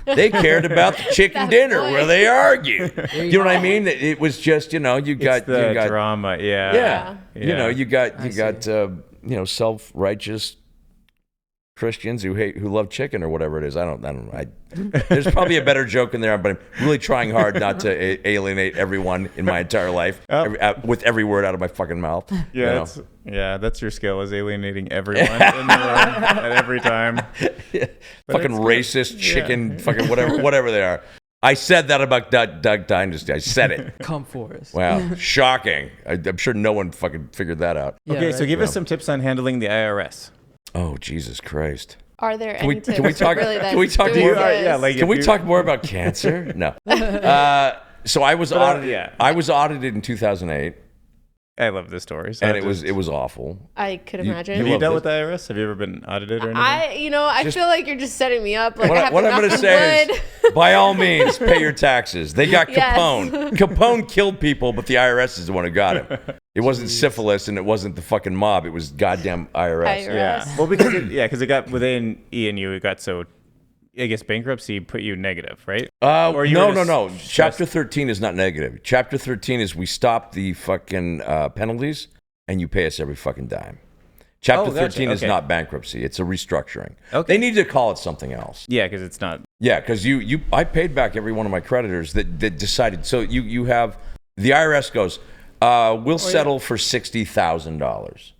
They cared about the chicken dinner where they argue. You know what I mean? It was just, you got drama. Yeah. Yeah. You got self-righteous Christians who love chicken or whatever it is. I don't know. There's probably a better joke in there, but I'm really trying hard not to alienate everyone in my entire life with every word out of my fucking mouth. Yeah, that's your skill, is alienating everyone in the room at every time. Fucking racist chicken, fucking whatever they are. I said that about Duck Dynasty. I said it. Come for us. Wow, shocking. I'm sure no one fucking figured that out. Yeah, okay, so give us some tips on handling the IRS. Oh, Jesus Christ. Are there any tips? Can we talk more? Can we talk more about cancer? No. So I was audited. I was audited in 2008. I love this story. So and it was awful. I could imagine. Have you dealt with the IRS? Have you ever been audited or anything? I feel like you're just setting me up. Like what I'm going to say is, by all means, pay your taxes. They got Capone. Capone killed people, but the IRS is the one who got him. It wasn't syphilis, and it wasn't the fucking mob. It was goddamn IRS. Yeah. Well, because it got within E and U, it got so. I guess bankruptcy put you negative, right? No. Chapter 13 is not negative. Chapter 13 is we stop the fucking penalties and you pay us every fucking dime. Chapter 13 is not bankruptcy. It's a restructuring. Okay. They need to call it something else. Yeah, because it's not. Yeah, because I paid back every one of my creditors that decided. So you have, the IRS goes, we'll settle for $60,000.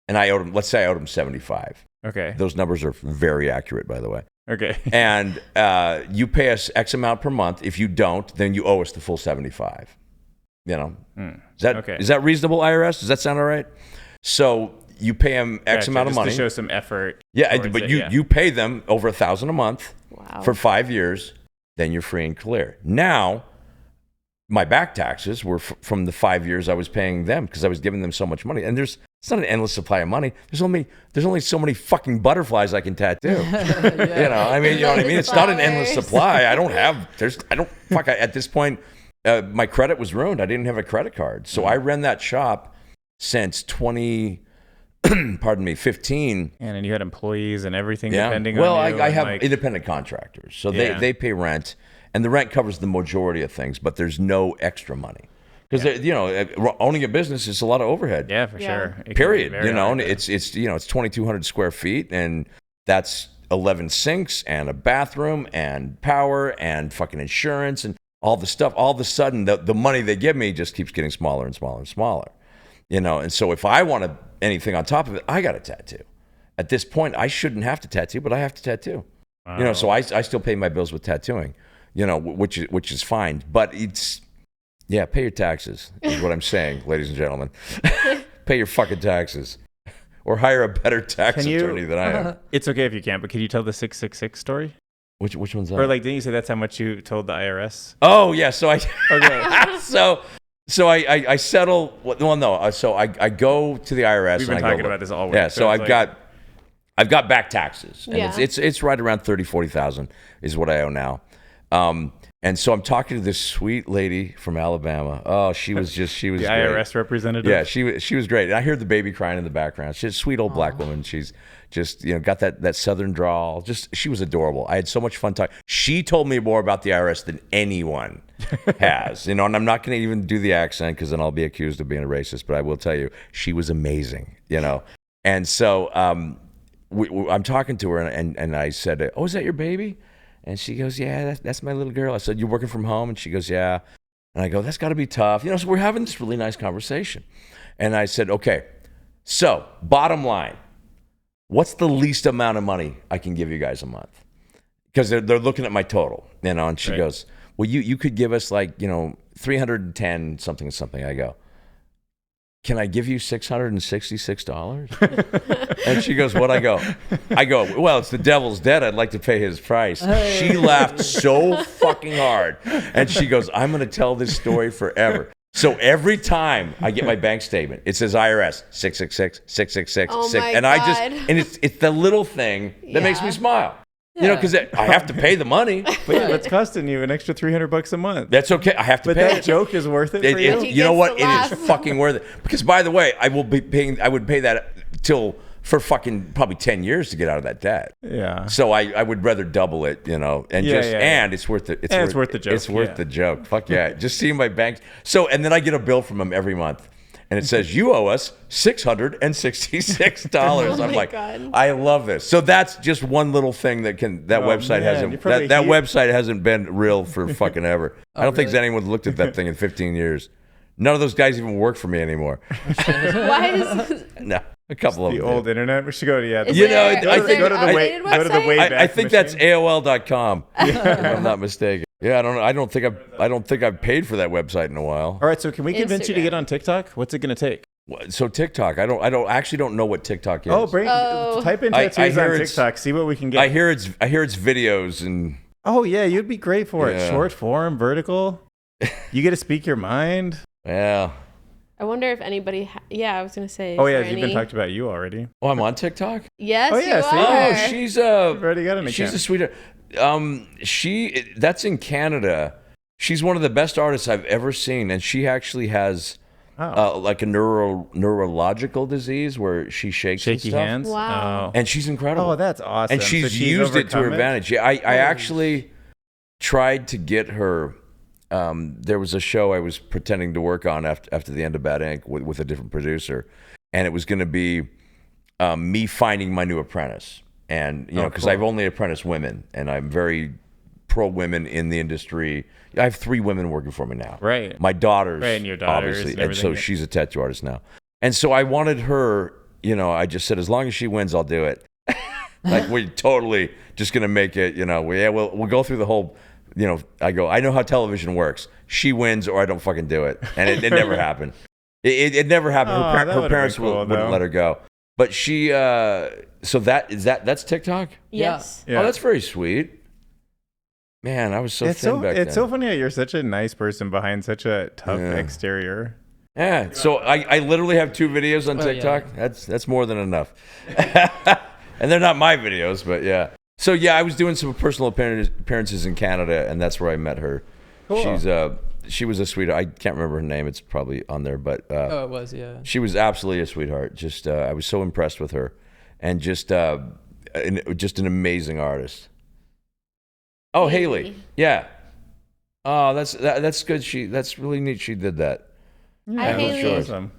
And I owed them, let's say I owed them 75. Okay. Those numbers are very accurate, by the way. Okay. And you pay us X amount per month. If you don't, then you owe us the full 75. Is that reasonable, IRS? Does that sound all right? So you pay them X amount of money to show some effort. Yeah, but you pay them over $1,000 a month for 5 years. Then you're free and clear. Now, my back taxes were from the 5 years I was paying them because I was giving them so much money. And it's not an endless supply of money. There's only so many fucking butterflies I can tattoo. You know what I mean? It's not an endless supply. At this point, my credit was ruined. I didn't have a credit card. So I ran that shop since 15. And you had employees and everything depending on you. Well, I have independent contractors. So they pay rent. And the rent covers the majority of things, but there's no extra money. Because owning a business is a lot of overhead. Yeah, for sure. Period. It's 2,200 square feet, and that's 11 sinks and a bathroom and power and fucking insurance and all the stuff. All of a sudden, the money they give me just keeps getting smaller and smaller and smaller. And so if I want anything on top of it, I got a tattoo. At this point, I shouldn't have to tattoo, but I have to tattoo. Wow. So I still pay my bills with tattooing. Which is fine, but pay your taxes is what I'm saying, ladies and gentlemen. Pay your fucking taxes, or hire a better tax attorney than I am. It's okay if you can't, but can you tell the 666 story? Which one's that? Or didn't you say that's how much you told the IRS? Oh yeah, so I settle. Well, no. So I go to the IRS. We've been talking about this all week. Yeah, so I've got back taxes, and it's right around 40,000 is what I owe now. And so I'm talking to this sweet lady from Alabama. Oh, she was the great. IRS representative. Yeah, she was great. And I heard the baby crying in the background. She's a sweet old black woman. She's just got that southern drawl. She was adorable. I had so much fun talking. She told me more about the IRS than anyone has. And I'm not going to even do the accent because then I'll be accused of being a racist. But I will tell you, she was amazing. And so I'm talking to her, and I said, "Oh, is that your baby?" And she goes, "Yeah, that's my little girl." I said, "You're working from home?" And she goes, "Yeah." And I go, "That's got to be tough." So we're having this really nice conversation. And I said, "Okay, so bottom line, what's the least amount of money I can give you guys a month?" Because they're looking at my total, and she goes, "Well, you could give us 310 something. I go, can I give you $666? And she goes, what? I go, well, it's the devil's dead. I'd like to pay his price. She laughed so fucking hard. And she goes, I'm going to tell this story forever. So every time I get my bank statement, it says IRS 666 666 Oh my and God. and it's the little thing that makes me smile. You know, because I have to pay the money. But yeah, that's costing you an extra $300 a month. That's okay. I have to But pay that it. joke is worth it for you? You know what? He It gets is to fucking worth it. Because by the way, I would pay that for fucking probably 10 years to get out of that debt. Yeah. So I would rather double it, and and it's worth it. It's worth the joke. It's worth the joke. Fuck yeah. Just seeing my bank. So, and then I get a bill from them every month. And it says, you owe us $666. I'm like, God. I love this. So that's just one little thing that website hasn't website hasn't been real for fucking ever. I don't think anyone's looked at that thing in 15 years. None of those guys even work for me anymore. Why is No, a couple of The them. old internet. We should go to Is there go to the updated website? Wayback I think that's Machine. AOL.com, if I'm not mistaken. Yeah, I don't think I've paid for that website in a while. All right, so can we convince you to Instagram. get on TikTok? What's it going to take? So TikTok, I don't know what TikTok is. Type in I tattoos hear on it's- TikTok. See what we can get. I hear it's videos and Oh yeah, you'd be great for it. Yeah. Short form, vertical. You get to speak your mind. yeah. I wonder if anybody. I was gonna say. Oh is yeah, there you've been any- talked about you already. Oh, I'm on TikTok. Yes, Oh, yeah, you see? are. Oh, she's You've already got an she's account. a sweetheart. That's in Canada. She's one of the best artists I've ever seen, and she actually has like a neurological disease where she shakes and Shaky stuff. hands. Wow. Oh. And she's incredible. Oh, that's awesome. And she's So used it to her overcome advantage. Yeah, I actually tried to get her. There was a show I was pretending to work on after the end of Bad Ink with a different producer, and it was going to be me finding my new apprentice. And because I've only apprenticed women, and I'm very pro women in the industry. I have 3 women working for me now. Right. My daughters, Right, and your daughters obviously, and and so everything. she's a tattoo artist now. And so I wanted her. I just said, as long as she wins, I'll do it. Like we're totally just gonna make it. We'll go through the whole. I go, I know how television works. She wins or I don't fucking do it. And it never happened. It never happened. Oh, that Her would've parents been cool, wouldn't though. let her go. But she, so that's TikTok? Yes. Yeah. Oh, that's very sweet. Man, I was so It's thin so back it's then. so funny how you're such a nice person behind such a tough Yeah. exterior. Yeah, so I literally have 2 videos on Oh, TikTok. Yeah. That's more than enough. And they're not my videos, but yeah. So yeah, I was doing some personal appearances in Canada, and that's where I met her. Cool. She was a sweetheart. I can't remember her name. It's probably on there, but Oh, it was, yeah. she was absolutely a sweetheart. Just I was so impressed with her, and just an amazing artist. Oh, Haley. Yeah. Oh, that's good. That's really neat. She did that. Hi, Haley. Awesome.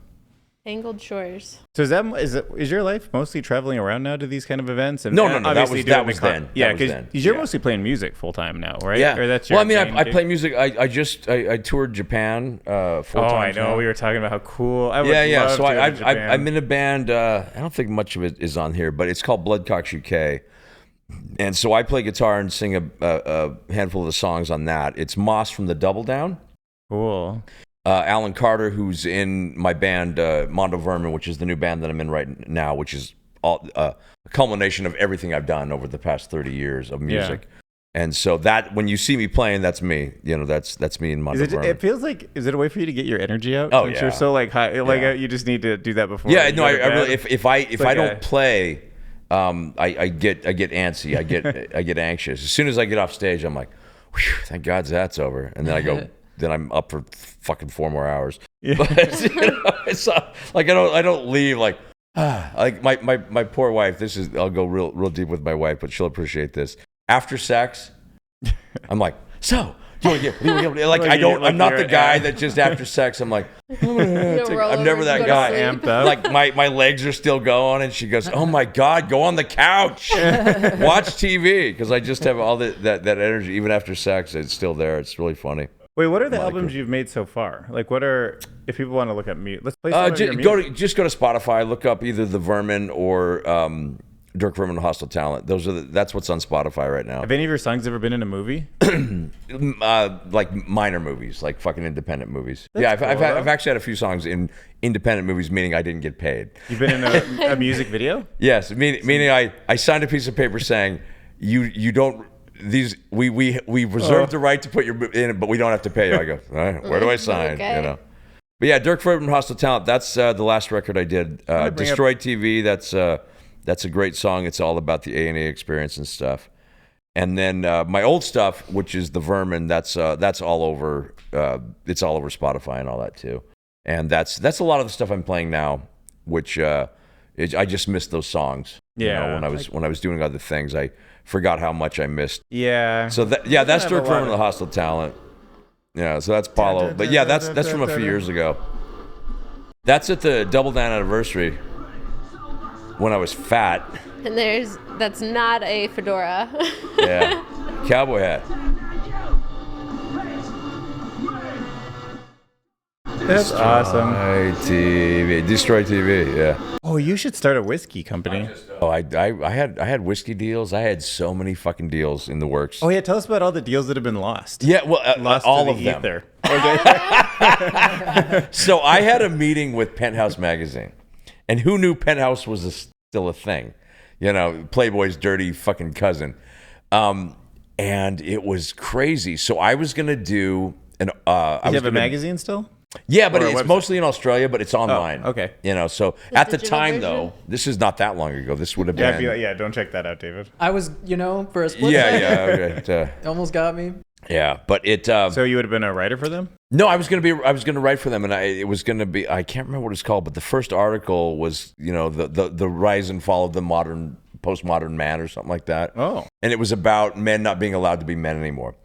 Tangled Shores. So is your life mostly traveling around now to these kind of events? And No. obviously That doing was the then. Yeah, That was then. because you're Yeah. mostly playing music full time now, right? Yeah. Or that's your well, I mean, main I gig? play music. I toured Japan 4 times. Oh, I know. now. We were talking about how cool. I would Yeah. love So to go to Japan. I'm in a band. I don't think much of it is on here, but it's called Bloodcocks UK. And so I play guitar and sing a handful of the songs on that. It's Moss from the Double Down. Cool. Alan Carter, who's in my band Mondo Vermin, which is the new band that I'm in right now, which is all a culmination of everything I've done over the past 30 years of music. And so that when you see me playing, that's me. That's me in Mondo Vermin. It feels like, is it a way for you to get your energy out? Oh, Since yeah. you're so like high, like Yeah. you just need to do that before. Yeah, you no, go I to bed. really if I like don't play, I get antsy, I get anxious. As soon as I get off stage, I'm like, whew, thank God that's over, and then I go, then I'm up for fucking 4 more hours. Yeah. But it's like I don't leave like. Like my poor wife. I'll go real deep with my wife, but she'll appreciate this. After sex, I'm like, so do you want to get like I'm not the guy that just after sex I'm like, I'm never that guy. Amped up. Like my legs are still going, and she goes, oh my God, go on the couch, watch TV, because I just have all that energy even after sex. It's still there. It's really funny. Wait, what are the albums you've made so far? Like, what are, if people want to look at music, let's play some of your Just go to Spotify, look up either The Vermin or Dirk Vermin, Hostile Talent. That's what's on Spotify right now. Have any of your songs ever been in a movie? Like minor movies, like fucking independent movies. That's cool, I've actually had a few songs in independent movies, meaning I didn't get paid. You've been in a music video? Yes, meaning I signed a piece of paper saying you don't. We reserve the right to put your in, but we don't have to pay you. I go, all right, where do I sign? Okay. You know. But yeah, Dirk Vermin, Hostile Talent. That's the last record I did. Destroyed TV. That's a great song. It's all about the A&E experience and stuff. And then my old stuff, which is the Vermin. That's all over. It's all over Spotify and all that too. And that's a lot of the stuff I'm playing now, which I just missed those songs. Yeah. You know, when I was doing other things, I forgot how much I missed. Yeah. So that's Dirk Vermin, the Hostile Talent. Yeah, so that's Paulo. But yeah, that's from a few years ago. That's at the Double Down anniversary when I was fat. And that's not a fedora. Yeah, cowboy hat. That's awesome. Destroy TV. Yeah. Oh, you should start a whiskey company. I had whiskey deals. I had so many fucking deals in the works. Oh yeah, tell us about all the deals that have been lost. Yeah, well, Lost all to of the them. ether. Okay. So I had a meeting with Penthouse magazine, and who knew Penthouse was still a thing? You know, Playboy's dirty fucking cousin, and it was crazy. So I was gonna do an. You have a magazine still? Yeah, but Or a it's website? mostly in Australia, but it's online. Oh, okay. You know, so at the digital time version? though, this is not that long ago. This would have Yeah, been. don't check that out, David. I was, for a split Yeah, second, yeah, okay. almost got me. Yeah, but it. So you would have been a writer for them? No, I was gonna write for them, and it was gonna be. I can't remember what it's called, but the first article was, the rise and fall of the postmodern man or something like that. Oh. And it was about men not being allowed to be men anymore.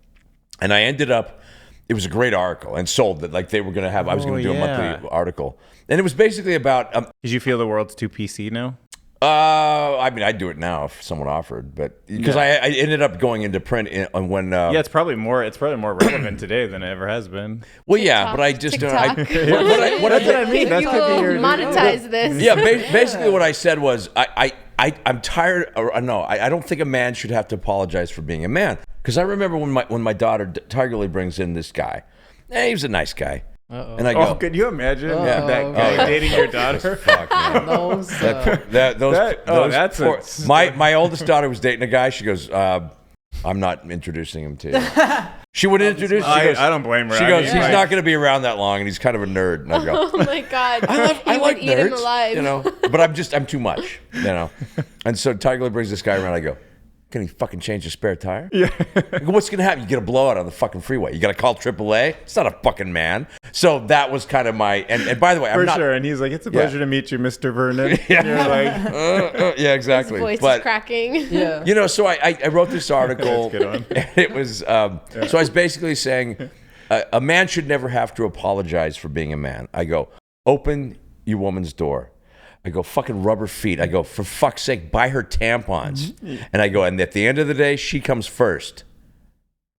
And I ended up. It was a great article and sold that like they were gonna have. I was gonna do a monthly article, and it was basically about. Did you feel the world's too PC now? I mean, I'd do it now if someone offered, but because I ended up going into print when. Yeah, it's probably more relevant today than it ever has been. Well, yeah, but I just TikTok. what I mean. That You could will be your monetize this. Yeah, basically what I said was I'm tired. I don't think a man should have to apologize for being a man. Because I remember when my daughter Tiger Lily brings in this guy. He was a nice guy. Uh-oh. And I go, could you imagine Uh-oh. that guy dating your daughter? fuck, man. My oldest daughter was dating a guy. She goes, I'm not introducing him to you. She would introduce. I don't blame her. She goes, he's not going to be around that long, and he's kind of a nerd. And I go, Oh my God. I like eat him nerds, alive. but I'm too much, And so Tiger Lily brings this guy around. I go, can he fucking change a spare tire? Yeah. I go, what's going to happen? You get a blowout on the fucking freeway. You got to call AAA? It's not a fucking man. So that was kind of my, and by the way, I'm not. Sure. And he's like, it's a pleasure to meet you, Mr. Vernon. Yeah. And you're like, yeah, exactly. His voice But, is cracking. Yeah. so I wrote this article. That's a good one. And it was, so I was basically saying a man should never have to apologize for being a man. I go, open your woman's door. I go, fucking rubber feet. I go, for fuck's sake, buy her tampons. And I go, and at the end of the day, she comes first.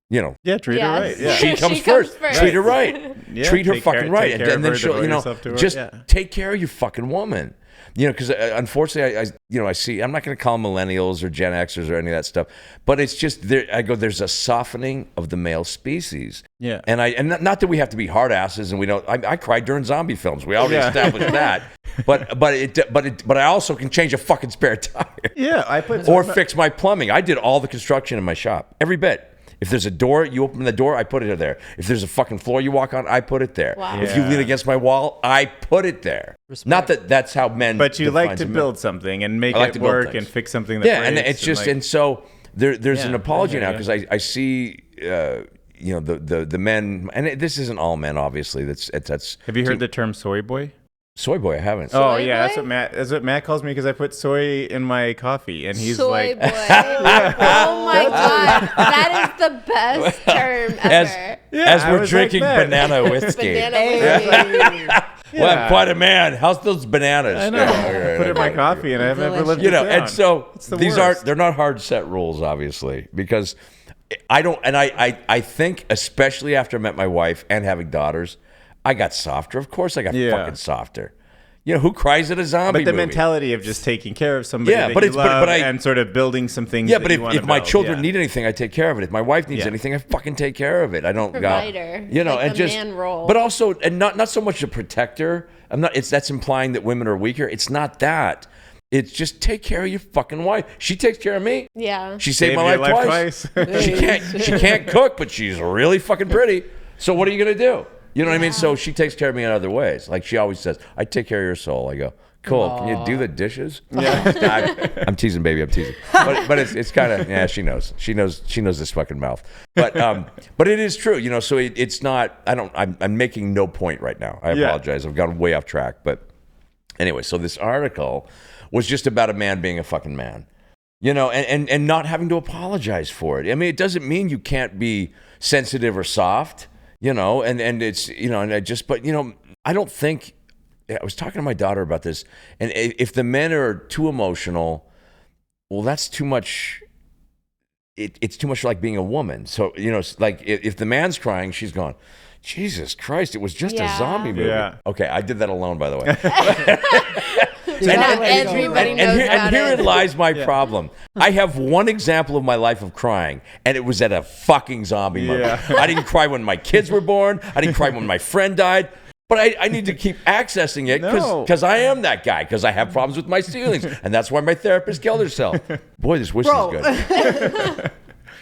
Yeah, treat her right. Yeah. She comes first. Treat her right. Yeah, Treat her take fucking care- right. take care And then of her, she'll, devote yourself to her. just Yeah. take care of your fucking woman. Because unfortunately, I see, I'm not going to call them millennials or Gen Xers or any of that stuff, but it's just, I go, there's a softening of the male species. Yeah. And not that we have to be hard asses and we don't, I cried during zombie films. We already established that. But I also can change a fucking spare tire. Yeah, I put Or fix my plumbing. I did all the construction in my shop, every bit. If there's a door, you open the door, I put it there. If there's a fucking floor you walk on, I put it there. Wow. If you lean against my wall, I put it there. Respect. Not that that's how men. But you like defines to a man. build something and make I like it to build work things. and fix something that Yeah, and breaks it's just, like, and so there's an Yeah, apology I now hear because I see, the men, and this isn't all men, obviously. That's. Have you heard the term soy boy? Soy boy? I haven't. Oh Soy yeah, boy? that's what Matt calls me because I put soy in my coffee and he's Soy like, boy. Oh my God. That is the best term ever. As I we're was drinking like that. banana whiskey. Banana whiskey. Well, I'm quite a man. How's those bananas? I know. I put it in my coffee and I've never lived it down. And so It's the these worst. they're not hard set rules, obviously, because I don't, and I think, especially after I met my wife and having daughters, I got softer. Of course I got fucking softer. You know, who cries at a zombie But the movie? mentality of just taking care of somebody that but you it's love but and sort of building some things. Yeah, that but you want if to my build. children need anything, I take care of it. If my wife needs anything, I fucking take care of it. I don't Provider, go, you know, like and the just man role. but also, and not so much a protector. That's implying that women are weaker. It's not that. It's just take care of your fucking wife. She takes care of me. Yeah. She saved my life twice. She can't cook, but she's really fucking pretty. So what are you gonna do? You know what I mean? So she takes care of me in other ways. Like she always says, I take care of your soul. I go, cool. Can you do the dishes? Yeah. I'm teasing, baby. I'm teasing. But it's kind of, yeah, she knows. She knows this fucking mouth. But it is true, you know, so it's not, I'm making no point right now. I apologize. I've gone way off track. But anyway, so this article was just about a man being a fucking man, you know, and not having to apologize for it. I mean, it doesn't mean you can't be sensitive or soft. You know, and it's, you know, and but, you know, I don't think, I was talking to my daughter about this, and if the men are too emotional, well, that's too much, it's too much like being a woman. So, you know, like if the man's crying, she's going, Jesus Christ, it was just a zombie movie. Yeah. Okay, I did that alone, by the way. Everybody knows about it. Herein lies my problem. I have one example of my life of crying, and it was at a fucking zombie movie. I didn't cry when my kids were born. I didn't cry when my friend died. But I need to keep accessing it because I am that guy, because I have problems with my feelings. And that's why my therapist killed herself. Boy, this whiskey's good.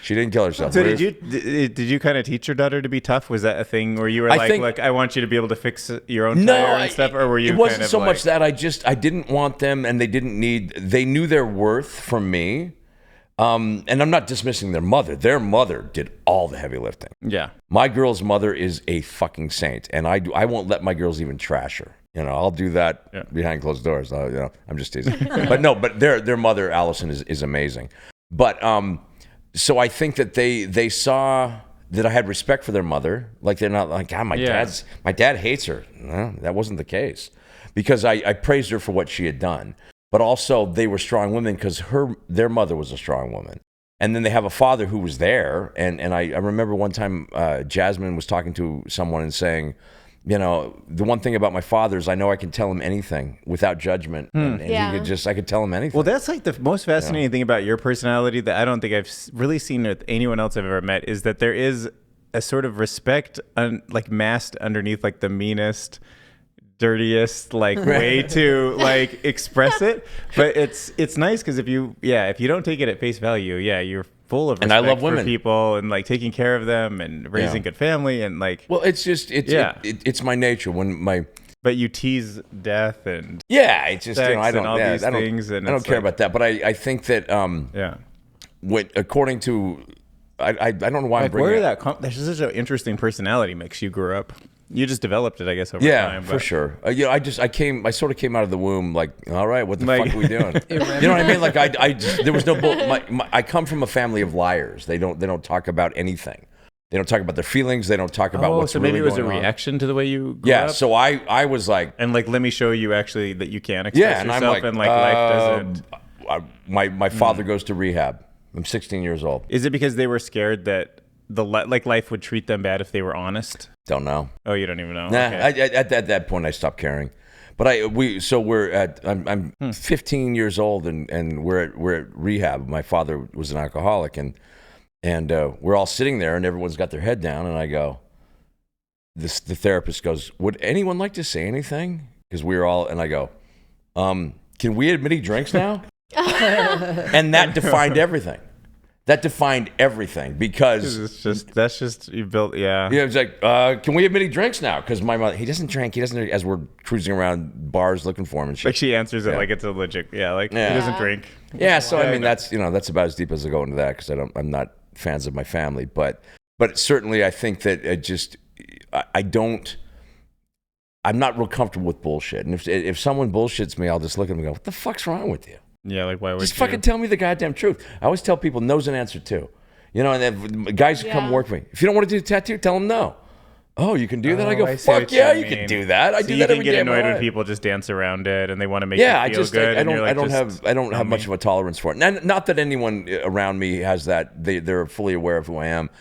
She didn't kill herself. So did you kind of teach your daughter to be tough? Was that a thing where you were like, I want you to be able to fix your own tire and stuff? Or were you? It wasn't kind of so much that I didn't want them, and they knew their worth from me. And I'm not dismissing their mother. Their mother did all the heavy lifting. Yeah. My girl's mother is a fucking saint, and I won't let my girls even trash her. You know, I'll do that behind closed doors. You know, I'm just teasing. but their mother, Allison, is amazing. But so I think that they saw that I had respect for their mother. Like they're not like, my dad hates her. No, that wasn't the case, because I praised her for what she had done. But also they were strong women because their mother was a strong woman. And then they have a father who was there. And I remember one time Jasmine was talking to someone and saying, you know, the one thing about my father is I know I can tell him anything without judgment. And I could tell him anything. Well, that's like the most fascinating thing about your personality that I don't think I've really seen with anyone else I've ever met, is that there is a sort of respect like masked underneath like the meanest, dirtiest way to like express it. But it's nice because if you don't take it at face value, you're full of respect, and I love women, for people, and like taking care of them and raising good family, and like, well, it's my nature. But you tease death and it's just, you know, I don't care about that. But I think that according to I don't know why I'm bringing there's such an interesting personality mix you grew up. You just developed it, I guess, over time. Yeah, for sure. You know, I sort of came out of the womb like, all right, what the fuck are we doing? You know what I mean? Like, there was no I come from a family of liars. They don't talk about anything. They don't talk about their feelings. They don't talk about what's really going on. So maybe it was a reaction to the way you grew up? Yeah, so I was like... And like, let me show you actually that you can express yourself, and like life doesn't... My father goes to rehab. I'm 16 years old. Is it because they were scared that life would treat them bad if they were honest? Don't know. Oh, you don't even know? Nah, okay. At that point I stopped caring. But I'm 15 years old and we're at rehab. My father was an alcoholic, and we're all sitting there and everyone's got their head down, and I go, the therapist goes, would anyone like to say anything? Because we were all, and I go, can we admit he drinks now? And that defined everything. That defined everything, because that's just you built. Yeah, it's like, can we admit he drinks now? Because my mother, he doesn't drink. As we're cruising around bars looking for him and shit. Like she answers it like it's a legit. Yeah, like he doesn't drink. Yeah, so I mean that's about as deep as I go into that, because I'm not fans of my family, but certainly I think that I'm not real comfortable with bullshit, and if someone bullshits me, I'll just look at them and go, what the fuck's wrong with you? Yeah, like why would just fucking tell me the goddamn truth? I always tell people no's an answer too. You know, and then guys who come work for me, if you don't want to do the tattoo, tell them no. Oh, you can do that? I go, fuck yeah, you can do that. I do that every day. You can get annoyed when people just dance around it and they want to make you feel good. I don't have much of a tolerance for it. Not that anyone around me has that. They're fully aware of who I am.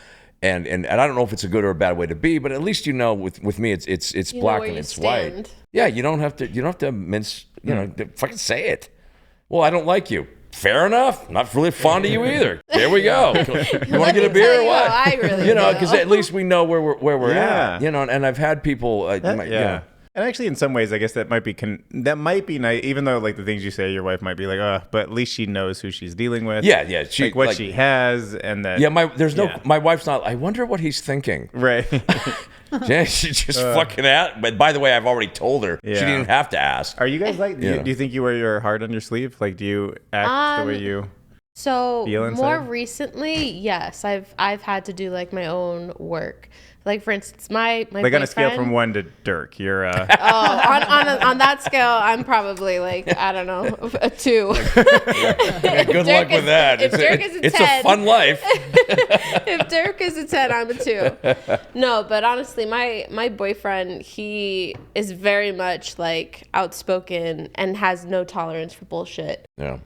And I don't know if it's a good or a bad way to be, but at least with me it's black and it's white. Yeah, you don't have to mince, fucking say it. Well, I don't like you. Fair enough. Not really fond of you either. There we go. You want to get a beer or what? I really because at least we know where we're at. And I've had people. And actually, in some ways, I guess that might be nice. Even though, like the things you say, your wife might be like, but at least she knows who she's dealing with. Yeah. She, like what she has, and that. Yeah, my wife's not. I wonder what he's thinking. Right. Yeah, she's just fucking out. But by the way, I've already told her. Yeah. She didn't have to ask. Are you guys like? Do you think you wear your heart on your sleeve? Like, do you act the way you? So more recently, yes, I've had to do like my own work. Like, for instance, my like on a scale from 1 to Dirk, you're on that scale, I'm probably like, I don't know, a 2. Good luck with that. It's a fun life. If Dirk is a 10, I'm a 2. No, but honestly, my boyfriend, he is very much like outspoken and has no tolerance for bullshit. Yeah.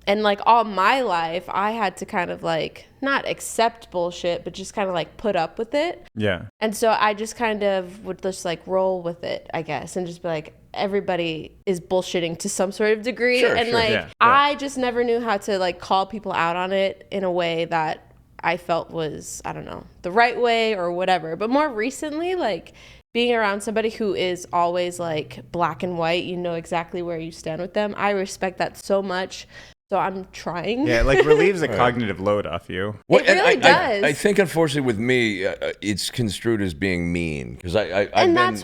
And like all my life, I had to kind of like not accept bullshit, but just kind of like put up with it. Yeah. And so I just kind of would just like roll with it, I guess, and just be like, everybody is bullshitting to some sort of degree. I just never knew how to like call people out on it in a way that I felt was, I don't know, the right way or whatever. But more recently, like being around somebody who is always like black and white, you know exactly where you stand with them. I respect that so much. So I'm trying. Yeah, it like relieves a cognitive load off you. Well, it really does. I think, unfortunately, with me, it's construed as being mean because I've had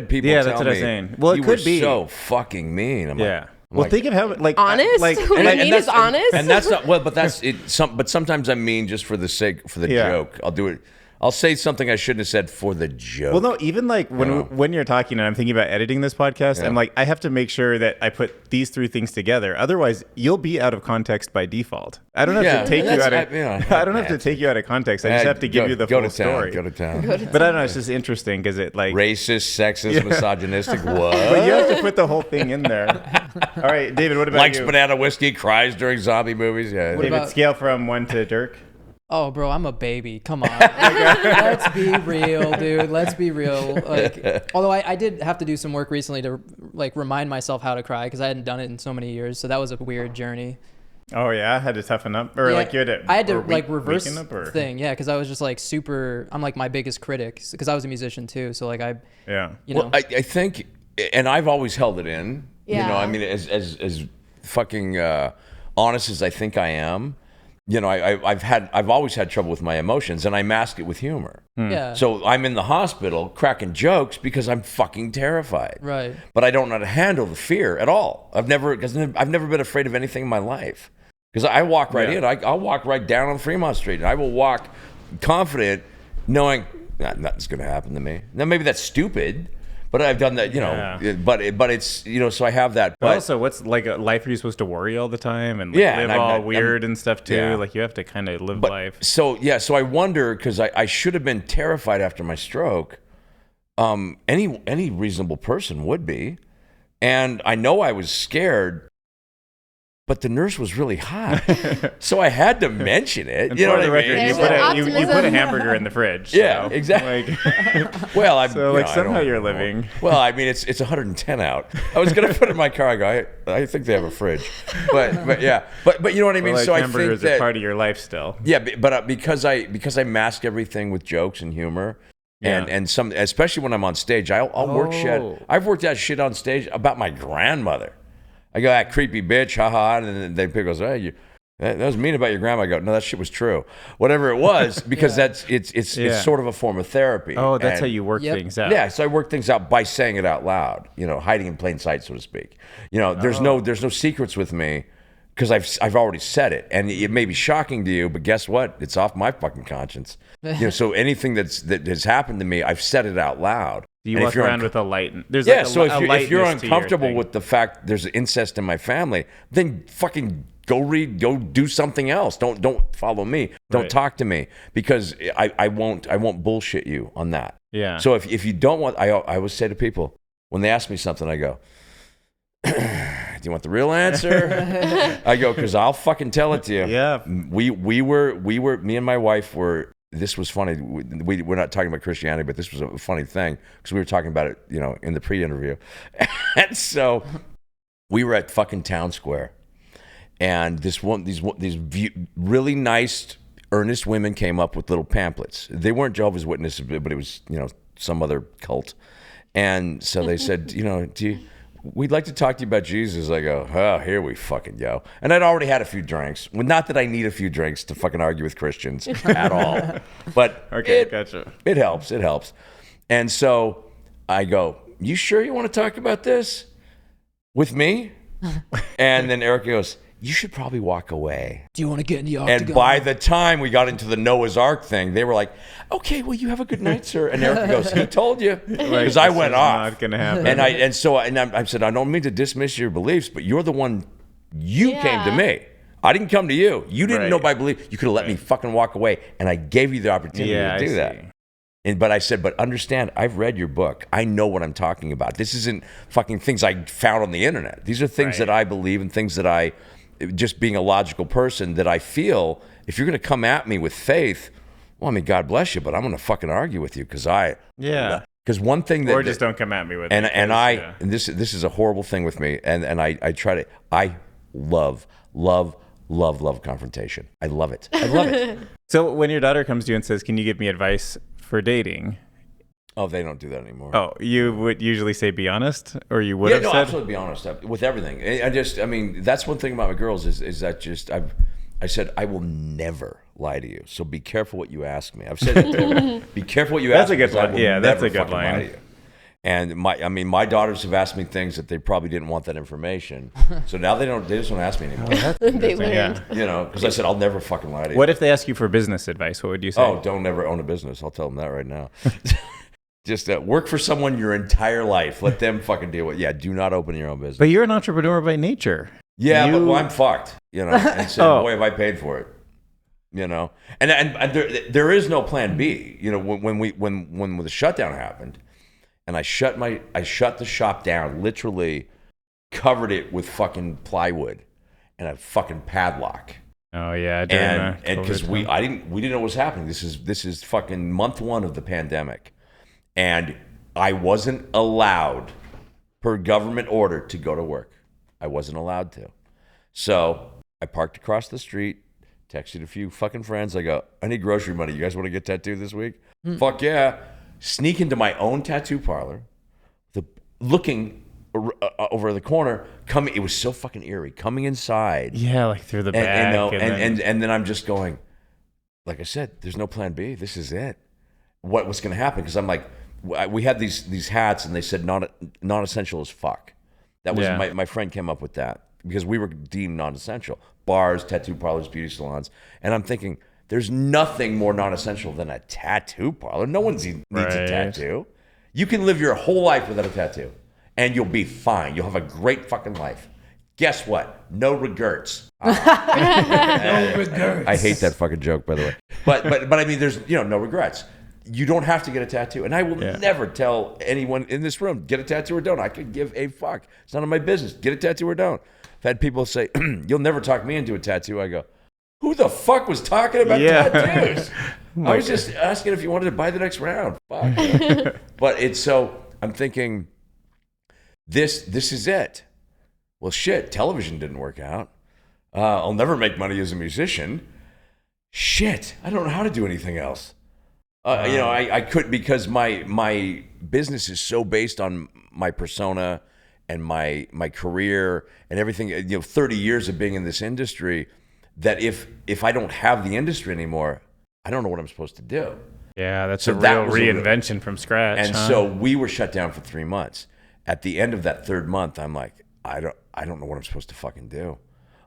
people tell me. That's what I'm saying. Well, it could be so fucking mean. I'm like, well, think of how like honest. What I mean is honest. And that's not well, but that's it. But sometimes I'm mean just for the joke. I'll do it. I'll say something I shouldn't have said for the joke. Well, no, even like when you're talking and I'm thinking about editing this podcast, I'm like, I have to make sure that I put these 3 things together. Otherwise, you'll be out of context by default. I don't have to take you out of. I don't have to take you out of context. I just have to give you the full story. Go to town. But I don't know. It's just interesting because it like racist, sexist, misogynistic. What? But you have to put the whole thing in there. All right, David. What about likes you? banana whiskey, cries during zombie movies. Yeah. David, scale from 1 to Dirk. Oh, bro, I'm a baby. Come on. Let's be real, dude. Let's be real. Like, although I did have to do some work recently to like remind myself how to cry because I hadn't done it in so many years. So that was a weird journey. Oh yeah, I had to toughen up, or like you had to. I had to like reverse thing, because I was just like super. I'm like my biggest critic because I was a musician too. So like Well, I think, and I've always held it in. Yeah. You know, I mean, as fucking honest as I think I am. You know, I've always had trouble with my emotions, and I mask it with humor. Yeah. So I'm in the hospital cracking jokes because I'm fucking terrified. Right. But I don't know how to handle the fear at all. I've never been afraid of anything in my life because I walk right in. I'll walk right down on Fremont Street, and I will walk confident, knowing nothing's going to happen to me. Now maybe that's stupid. But I've done that, but it's, so I have that. But also, what's like a life are you supposed to worry all the time and live all weird and stuff too? Yeah. Like you have to kind of live life. So I wonder, because I should have been terrified after my stroke. Any reasonable person would be. And I know I was scared, but the nurse was really hot. So I had to mention it. And you know what I mean? You put a hamburger in the fridge. Yeah, so, exactly. Like, well, somehow you're living. Well, I mean, it's 110 out. I was going to put it in my car. I go, I think they have a fridge. But yeah. But you know what I mean? Like so hamburgers I think that, are part of your life still. Yeah, but because I mask everything with jokes and humor. And some, especially when I'm on stage, I'll work shit. I've worked out shit on stage about my grandmother. I go, that creepy bitch, haha, and then they goes, hey, that was mean about your grandma. I go, no, that shit was true. Whatever it was, because it's sort of a form of therapy. Oh, that's how you work things out. Yeah, so I work things out by saying it out loud, hiding in plain sight, so to speak. There's no secrets with me because I've already said it, and it may be shocking to you, but guess what? It's off my fucking conscience. So anything that has happened to me, I've said it out loud. You walk around with a light. There's if you're uncomfortable with the fact there's incest in my family, then fucking go do something else. Don't follow me. Don't talk to me because I won't bullshit you on that. Yeah. So if you don't want, I always say to people when they ask me something, I go, do you want the real answer? I go, because I'll fucking tell it to you. Yeah. Me and my wife were this was funny. We're not talking about Christianity, but this was a funny thing because we were talking about it, in the pre-interview. And so we were at fucking Town Square, and these really nice, earnest women came up with little pamphlets. They weren't Jehovah's Witnesses, but it was, some other cult. And so they said, we'd like to talk to you about Jesus. I go, oh, here we fucking go. And I'd already had a few drinks. Well, not that I need a few drinks to fucking argue with Christians at all. But gotcha. It helps. And so I go, you sure you want to talk about this with me? And then Eric goes, you should probably walk away. Do you want to get in the octagon? And by the time we got into the Noah's Ark thing, they were like, okay, well, you have a good night, sir. And Eric goes, he told you. Because I went off. Not going to happen. And I said, I don't mean to dismiss your beliefs, but you're the one, came to me. I didn't come to you. You didn't know my belief. You could have let me fucking walk away. And I gave you the opportunity to do that. But I said, but understand, I've read your book. I know what I'm talking about. This isn't fucking things I found on the internet. These are things that I believe and things that just being a logical person, that I feel if you're going to come at me with faith, well, I mean, God bless you, but I'm going to fucking argue with you because because one thing that, or just don't come at me with it. And this is a horrible thing with me, and I try to, I love confrontation. I love it. So when your daughter comes to you and says, "Can you give me advice for dating?" Oh, they don't do that anymore. Oh, you would usually say be honest, or you would have said? Absolutely be honest with everything. That's one thing about my girls is that I said I will never lie to you. So be careful what you ask me. I've said it to them. Be careful what you ask me. That's a good line. Yeah, that's a good line. And my daughters have asked me things that they probably didn't want that information. So now they just don't ask me anymore. They learned. Because I said I'll never fucking lie to you. What if they ask you for business advice? What would you say? Oh, don't ever own a business. I'll tell them that right now. Just work for someone your entire life. Let them fucking deal with it. Yeah, do not open your own business. But you're an entrepreneur by nature. Yeah, but I'm fucked. And so, boy, have I paid for it. And there is no plan B. When the shutdown happened, and I shut the shop down, literally covered it with fucking plywood and a fucking padlock. Oh yeah, and because we didn't know what was happening. This is fucking month 1 of the pandemic. And I wasn't allowed, per government order, to go to work. I wasn't allowed to. So I parked across the street, texted a few fucking friends. I go, I need grocery money. You guys want to get tattooed this week? Fuck yeah. Sneak into my own tattoo parlor, looking over the corner. It was so fucking eerie. Coming inside. Yeah, like through the back. And then I'm just going, like I said, there's no plan B. This is it. What was going to happen? Because I'm like, we had these hats, and they said non-essential as fuck. That was my friend came up with that because we were deemed non-essential. Bars, tattoo parlors, beauty salons, and I'm thinking there's nothing more non-essential than a tattoo parlor. No one needs a tattoo. You can live your whole life without a tattoo, and you'll be fine. You'll have a great fucking life. Guess what? No regrets. No regrets. I hate that fucking joke, by the way. But I mean, there's no regrets. You don't have to get a tattoo. And I will never tell anyone in this room, get a tattoo or don't. I could give a fuck. It's none of my business. Get a tattoo or don't. I've had people say, you'll never talk me into a tattoo. I go, who the fuck was talking about tattoos? I was just asking if you wanted to buy the next round. Fuck. But I'm thinking, this is it. Well, shit, television didn't work out. I'll never make money as a musician. Shit, I don't know how to do anything else. I couldn't because my business is so based on my persona and my career and everything. 30 years of being in this industry, that if I don't have the industry anymore, I don't know what I'm supposed to do. Yeah, that's a real reinvention from scratch. And so we were shut down for 3 months. At the end of that 3rd month, I'm like, I don't know what I'm supposed to fucking do.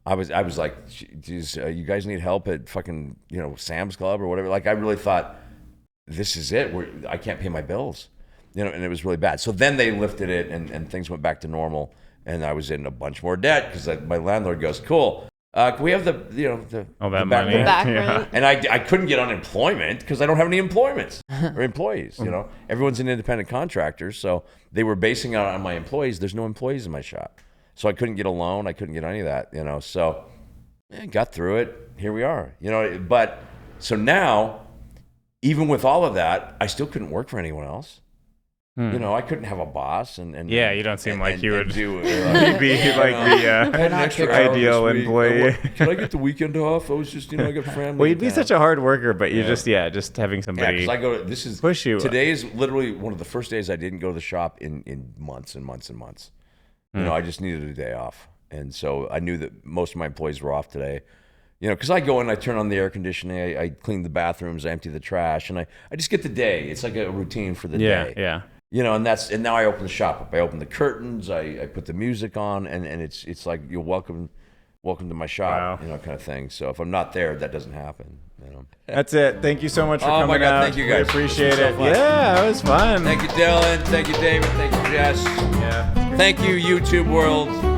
I was like, geez, you guys need help at fucking Sam's Club or whatever. Like I really thought, this is it. I can't pay my bills, and it was really bad. So then they lifted it, and things went back to normal. And I was in a bunch more debt because my landlord goes, "Cool, can we have the back money?" Yeah. And I couldn't get unemployment because I don't have any employments or employees. Everyone's an independent contractor, so they were basing it on my employees. There's no employees in my shop, so I couldn't get a loan. I couldn't get any of that. So got through it. Here we are. But so now. even with all of that, I still couldn't work for anyone else. You know, I couldn't have a boss, and yeah, you don't seem like you would do it. Be like the ideal employee. Can I get the weekend off? I was just, I got family. Well, you'd be such a hard worker, but you just having somebody. Yeah, because push you. Today is literally one of the first days I didn't go to the shop in months and months and months. You know, I just needed a day off, and so I knew that most of my employees were off today. You know, because I go in, I turn on the air conditioning, I clean the bathrooms, I empty the trash, and I just get the day. It's like a routine for the day. Yeah. You know, and now I open the shop up. I open the curtains. I put the music on, and it's like you're welcome to my shop, kind of thing. So if I'm not there, that doesn't happen. That's it. Thank you so much for coming out. Oh my God, thank you guys. We appreciate it. Yeah, it was fun. Thank you, Dylan. Thank you, David. Thank you, Jess. Yeah. Thank you, YouTube world.